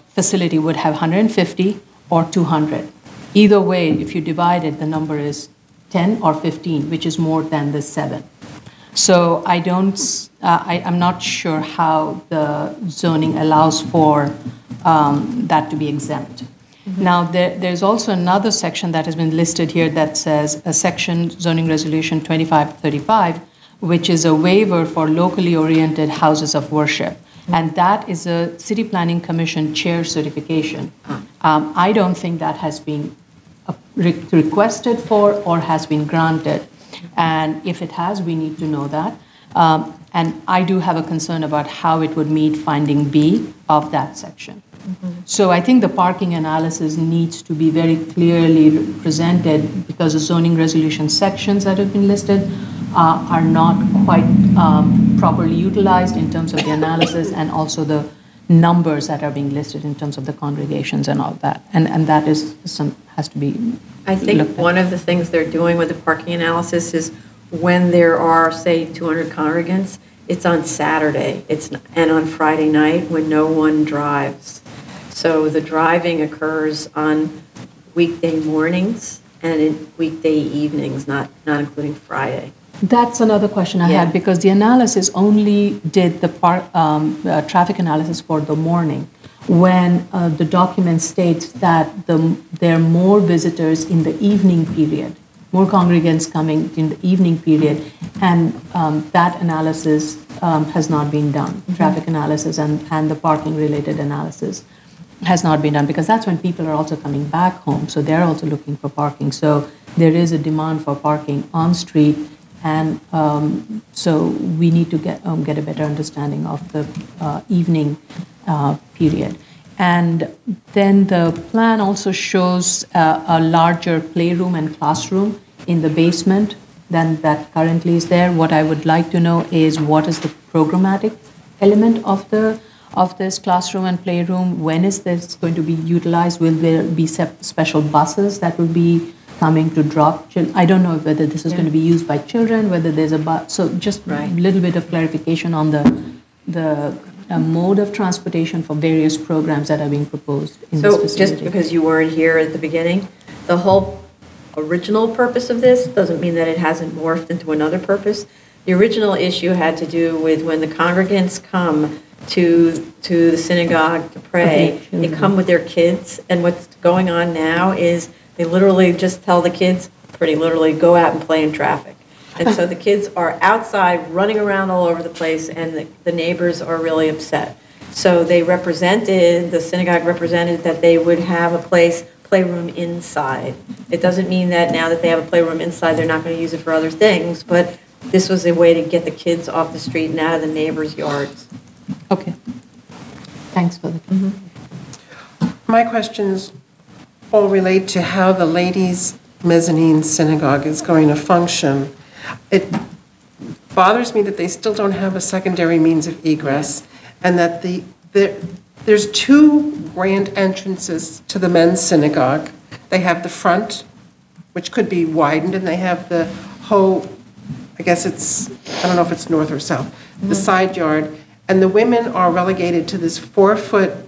facility would have 150 or 200. Either way, if you divide it, the number is 10 or 15, which is more than the 7. So I'm not sure how the zoning allows for that to be exempt. Now, there's also another section that has been listed here that says a section zoning resolution 2535, which is a waiver for locally oriented houses of worship. And that is a City Planning Commission chair certification. I don't think that has been requested for or has been granted. And if it has, we need to know that. And I do have a concern about how it would meet finding B of that section. So I think the parking analysis needs to be very clearly presented because the zoning resolution sections that have been listed are not quite properly utilized in terms of the analysis and also the numbers that are being listed in terms of the congregations and all that. And that is has to be I think looked at. one of the things they're doing with the parking analysis is when there are, say, 200 congregants, it's on Saturday and on Friday night when no one drives. So the driving occurs on weekday mornings and in weekday evenings, not including Friday. That's another question I had because the analysis only did the traffic analysis for the morning when the document states that there are more visitors in the evening period, more congregants coming in the evening period, and that analysis has not been done, traffic analysis and the parking related analysis has not been done because that's when people are also coming back home, so they're also looking for parking. So there is a demand for parking on street. And so we need to get a better understanding of the evening period. And then the plan also shows a larger playroom and classroom in the basement than that currently is there. What I would like to know is what is the programmatic element of this classroom and playroom? When is this going to be utilized? Will there be special buses that will be coming to drop children? I don't know whether this is going to be used by children, whether there's a bus. So just a little bit of clarification on the mode of transportation for various programs that are being proposed in this facility. So just because you weren't here at the beginning, the whole original purpose of this doesn't mean that it hasn't morphed into another purpose. The original issue had to do with when the congregants come to the synagogue to pray, they come with their kids, and what's going on now is they literally just tell the kids, pretty literally, go out and play in traffic. And so the kids are outside running around all over the place, and the neighbors are really upset. So the synagogue represented that they would have a playroom inside. It doesn't mean that now that they have a playroom inside, they're not going to use it for other things, but this was a way to get the kids off the street and out of the neighbors' yards. Okay. Thanks for that. My questions all relate to how the ladies' mezzanine synagogue is going to function. It bothers me that they still don't have a secondary means of egress, and that there's two grand entrances to the men's synagogue. They have the front, which could be widened, and they have the whole, I don't know if it's north or south, the side yard, and the women are relegated to this 4-foot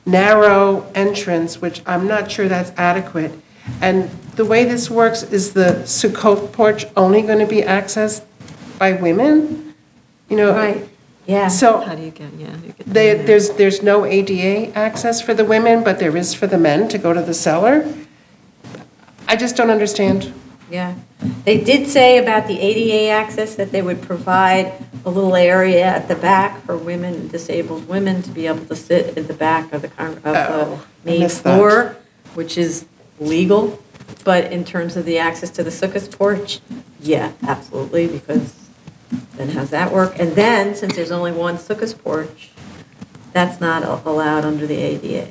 narrow entrance, which I'm not sure that's adequate. And the way this works, is the Sukkot porch only going to be accessed by women? You know? Right, yeah. So How do you get, yeah. You get them in there. there's no ADA access for the women, but there is for the men to go to the cellar? I just don't understand. Yeah. They did say about the ADA access that they would provide a little area at the back for women, disabled women, to be able to sit at the back of the I main missed that. floor, which is legal. But in terms of the access to the sukkah's porch, yeah, absolutely, because then how's that work? And then, since there's only one sukkah's porch, that's not allowed under the ADA.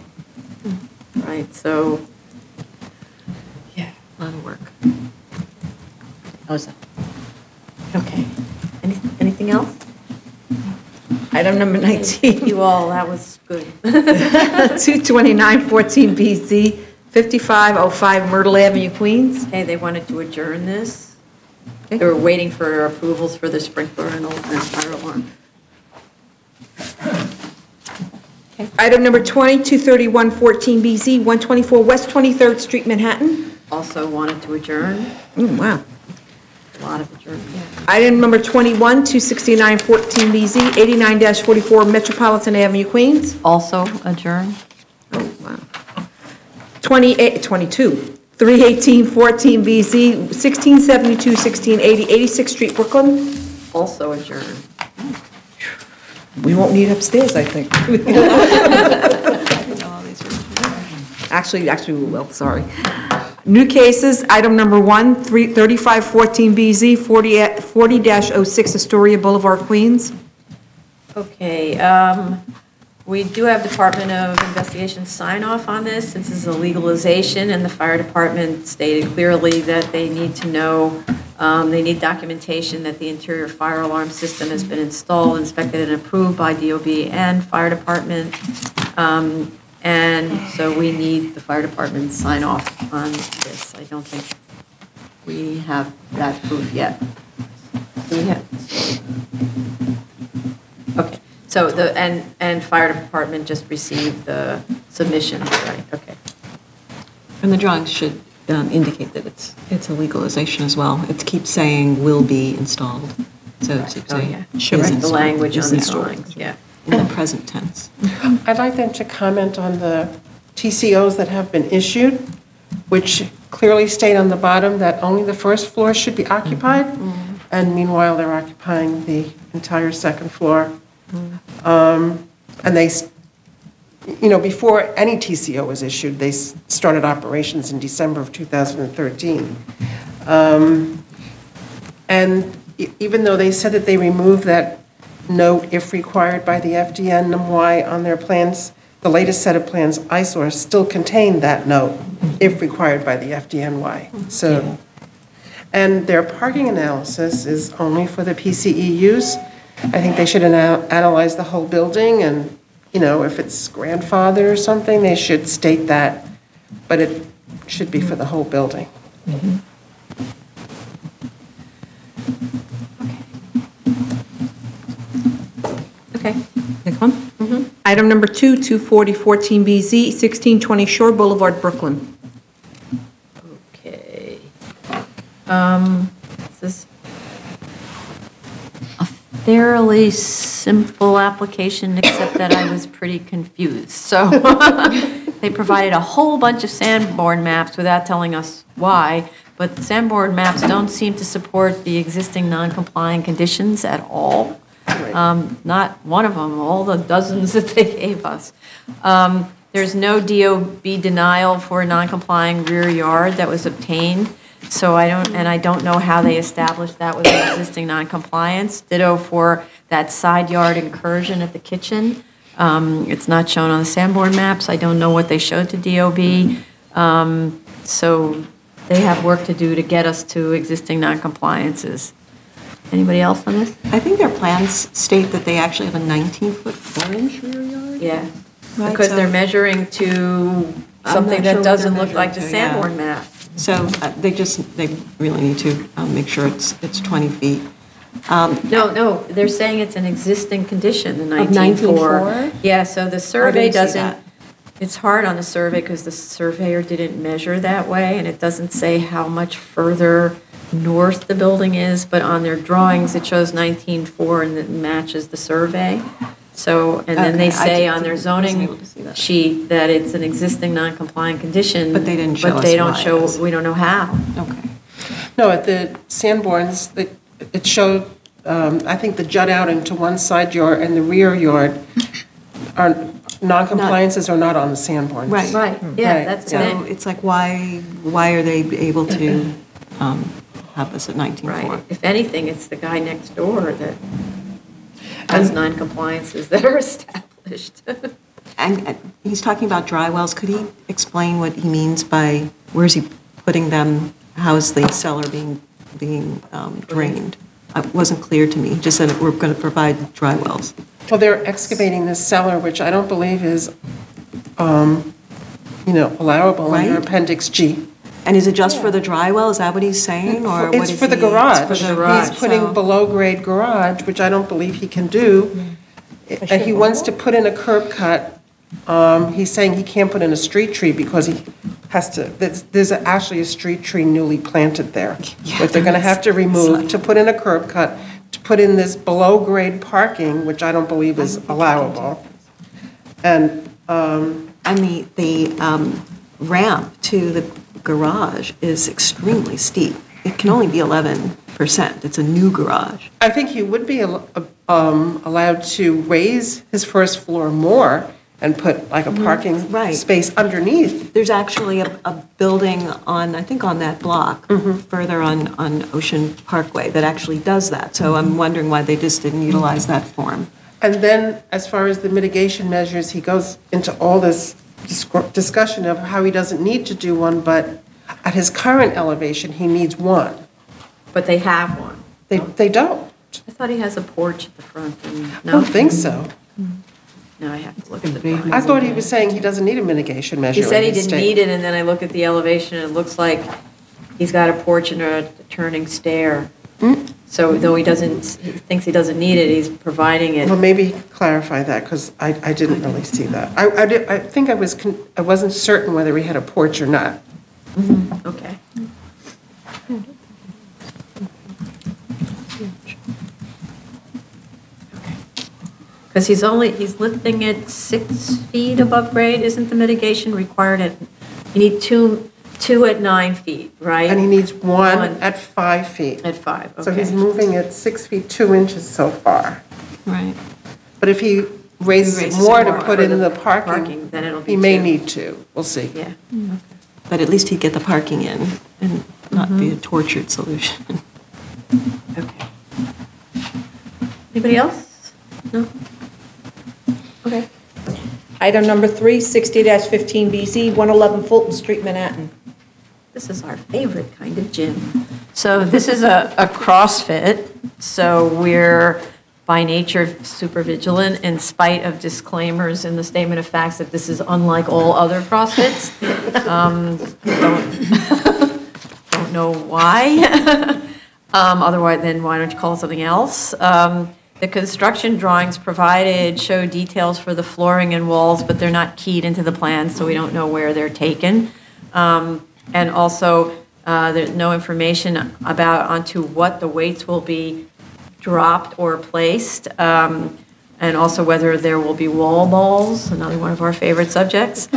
Right, so, yeah. A lot of work. Oh, so, okay. Anything else? Item number 19. You all, that was good. 22914 BZ, 5505 Myrtle Avenue, Queens. Okay, they wanted to adjourn this. They were waiting for approvals for the sprinkler and fire alarm. Item number 23114 BZ, 124 West 23rd Street, Manhattan. Also wanted to adjourn. Wow. A lot of adjournment. Item number 21, 26914 BZ, 89-44 Metropolitan Avenue, Queens. Also adjourn. Oh, wow. 22, 31814 BZ, 1672, 1680, 86th Street, Brooklyn. Also adjourn. We won't need upstairs, I think. Actually, we will, sorry. New cases, item number 1, 3514 BZ, 40-06 Astoria Boulevard, Queens. Okay, we do have Department of Investigation sign off on this, since this is a legalization, and the fire department stated clearly that they need to know, they need documentation that the interior fire alarm system has been installed, inspected, and approved by DOB and fire department. And so we need the fire department to sign off on this. I don't think we have that proof yet. Do we have? Okay, so and fire department just received the submissions, right? Okay. And the drawings should indicate that it's a legalization as well. It keeps saying will be installed. So it should Oh, say yeah. is Should write the installed, language is on the installed drawings, yeah. in the present tense. I'd like them to comment on the TCOs that have been issued, which clearly state on the bottom that only the first floor should be occupied, and meanwhile, they're occupying the entire second floor. And they, before any TCO was issued, they started operations in December of 2013. And even though they said that they removed that note if required by the FDNY on their plans, the latest set of plans I saw still contained that note if required by the FDNY. So, and their parking analysis is only for the PCE use. I think they should analyze the whole building, and, if it's grandfathered or something, they should state that, but it should be for the whole building. Okay. Next one. Item number 2, 24014 BZ, 1620 Shore Boulevard, Brooklyn. Okay. This is a fairly simple application, except that I was pretty confused. So they provided a whole bunch of Sanborn maps without telling us why, but the Sanborn maps don't seem to support the existing non-compliant conditions at all. Not one of them, all the dozens that they gave us. There's no DOB denial for a non-complying rear yard that was obtained, so I don't know how they established that was an existing non-compliance. Ditto for that side yard incursion at the kitchen. It's not shown on the Sanborn maps. I don't know what they showed to DOB. So they have work to do to get us to existing non-compliances. Anybody else on this? I think their plans state that they actually have a 19-foot 4-inch rear yard. Yeah, Right, because so- they're measuring to something not sure that what doesn't they're look like the measuring to, yeah. Sanborn map. So they really need to make sure it's 20 feet. No, they're saying it's an existing condition, the Of 19.4. 19.4? Yeah, so the survey see doesn't, that. It's hard on the survey because the surveyor didn't measure that way, and it doesn't say how much further north the building is, but on their drawings, it shows 19.4 and it matches the survey. So, and then they Okay, I say didn't- on their wasn't zoning able to see that. sheet that it's an existing non-compliant condition. But they didn't show But they us don't why it show, is. we don't know how. Okay. No, at the Sanborns, it showed, I think the jut out into one side yard and the rear yard are, non-compliances are not on the Sanborns. Right. Right, yeah, Right. that's So it. it's like, why are they able to have this at 19.4? Right. If anything, it's the guy next door that has non-compliances that are established. And he's talking about dry wells. Could he explain what he means by, where's he putting them? How is the cellar being drained? It wasn't clear to me. He just said that we're going to provide dry wells. Well, they're excavating this cellar, which I don't believe is, allowable under Right. Appendix G. And is it just for the dry well? Is that what he's saying, or what It's is for the he- garage. It's for the garage. He's putting so- below-grade garage, which I don't believe he can do. And he wants to put in a curb cut. He's saying he can't put in a street tree because he has to, there's actually a street tree newly planted there. That they're going to have to remove to put in a curb cut, to put in this below-grade parking, which I don't believe is allowable. And, And the ramp to the garage is extremely steep. It can only be 11%. It's a new garage. I think he would be allowed to raise his first floor more and put like a parking Right. space underneath. There's actually a building on, I think on that block, further on Ocean Parkway, that actually does that. So I'm wondering why they just didn't utilize that form. And then, as far as the mitigation measures, he goes into all this discussion of how he doesn't need to do one, but at his current elevation, he needs one. But they have one. They don't. I thought he has a porch at the front. And, I no? don't think so. No, I have to look at the drawings. I thought he was saying he doesn't need a mitigation measure. He said he in his didn't state. need it, and then I look at the elevation, and it looks like he's got a porch and a turning stair. So though he thinks he doesn't need it, he's providing it. Well, maybe clarify that, because I didn't really see that. I think I wasn't certain whether he had a porch or not. Okay. Because he's lifting it 6 feet above grade, isn't the mitigation required at, you need two at 9 feet, right? And he needs one One. at 5 feet. At 5, okay. So he's moving it 6 feet 2 inches so far. Right. But if he raises it Raises it more to more put for in the the parking, parking, then it'll be he may 2. need to. We'll see. Yeah. But at least he'd get the parking in and not be a tortured solution. Okay. Anybody else? No? Okay. Item number 3, 60-15BZ, 111 Fulton Street, Manhattan. This is our favorite kind of gym. So this is a CrossFit, so we're by nature super vigilant in spite of disclaimers in the statement of facts that this is unlike all other CrossFits. Don't know why. Otherwise, then why don't you call it something else? The construction drawings provided show details for the flooring and walls, but they're not keyed into the plans, so we don't know where they're taken. And also, there's no information onto what the weights will be dropped or placed, and also whether there will be wall balls, another one of our favorite subjects.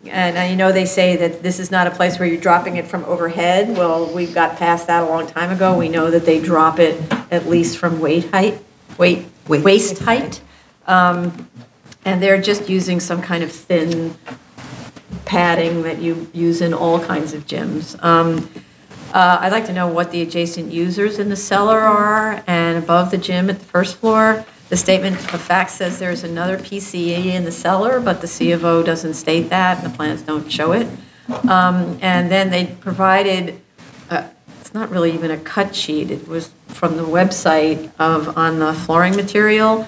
And they say that this is not a place where you're dropping it from overhead. Well, we've got past that a long time ago. We know that they drop it at least from waist height. And they're just using some kind of thin padding that you use in all kinds of gyms. I'd like to know what the adjacent users in the cellar are, and above the gym at the first floor. The statement of fact says there's another PCE in the cellar, but the C of O doesn't state that, and the plans don't show it. And then they provided, it's not really even a cut sheet, it was from the website on the flooring material,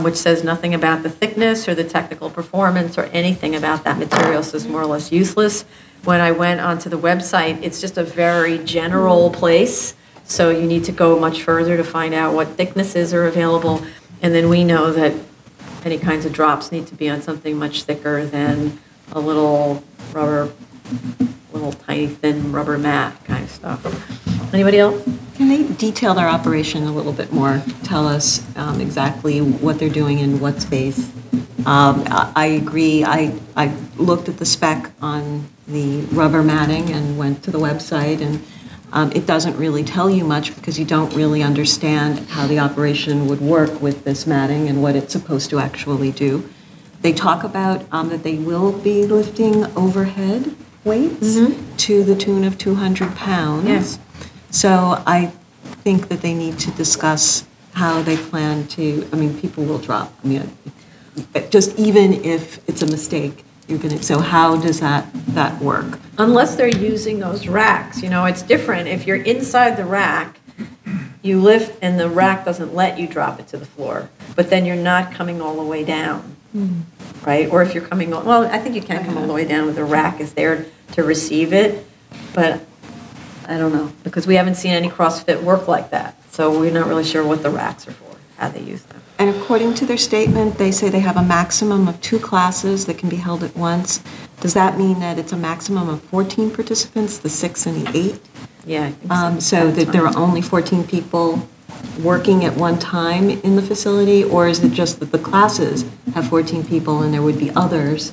which says nothing about the thickness or the technical performance or anything about that material, so it's more or less useless. When I went onto the website, it's just a very general place, so you need to go much further to find out what thicknesses are available. And then we know that any kinds of drops need to be on something much thicker than a little tiny thin rubber mat kind of stuff. Anybody else? Can they detail their operation a little bit more? Tell us exactly what they're doing in what space? I agree. I looked at the spec on the rubber matting and went to the website, and it doesn't really tell you much because you don't really understand how the operation would work with this matting and what it's supposed to actually do. They talk about that they will be lifting overhead weights to the tune of 200 pounds. Yes. So I think that they need to discuss how they plan to, I mean, people will drop. I mean, just even if it's a mistake, you're going to, so how does that work? Unless they're using those racks, it's different. If you're inside the rack, you lift and the rack doesn't let you drop it to the floor, but then you're not coming all the way down, right? Or if you're coming, well, I think you can come all the way down with the rack is there to receive it, but I don't know, because we haven't seen any CrossFit work like that, so we're not really sure what the racks are for, how they use them. And according to their statement, they say they have a maximum of 2 classes that can be held at once. Does that mean that it's a maximum of 14 participants, the 6 and the 8? Yeah, I think So that there are only 14 people working at one time in the facility, or is it just that the classes have 14 people and there would be others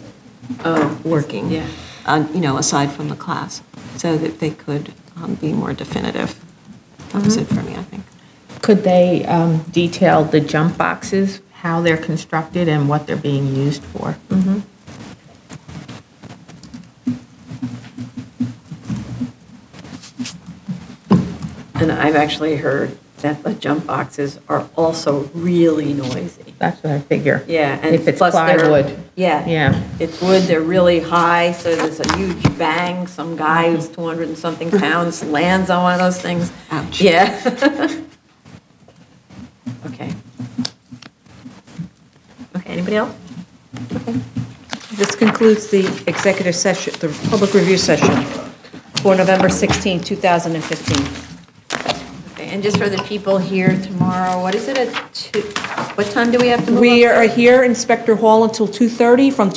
working, yeah. Aside from the class, so that they could be more definitive? That was it for me, I think. Could they detail the jump boxes, how they're constructed and what they're being used for? And I've actually heard that the jump boxes are also really noisy. That's what I figure. Yeah, and If it's plus they're- plywood. Yeah. Yeah. It's wood, they're really high, so there's a huge bang. Some guy who's 200 and something pounds lands on one of those things. Ouch. Yeah. Okay. Okay, anybody else? This concludes the executive session, the public review session for November 16, 2015. Okay, and just for the people here tomorrow, what is it at 2? What time do we have to move We up? are here in Spector Hall until 2:30, from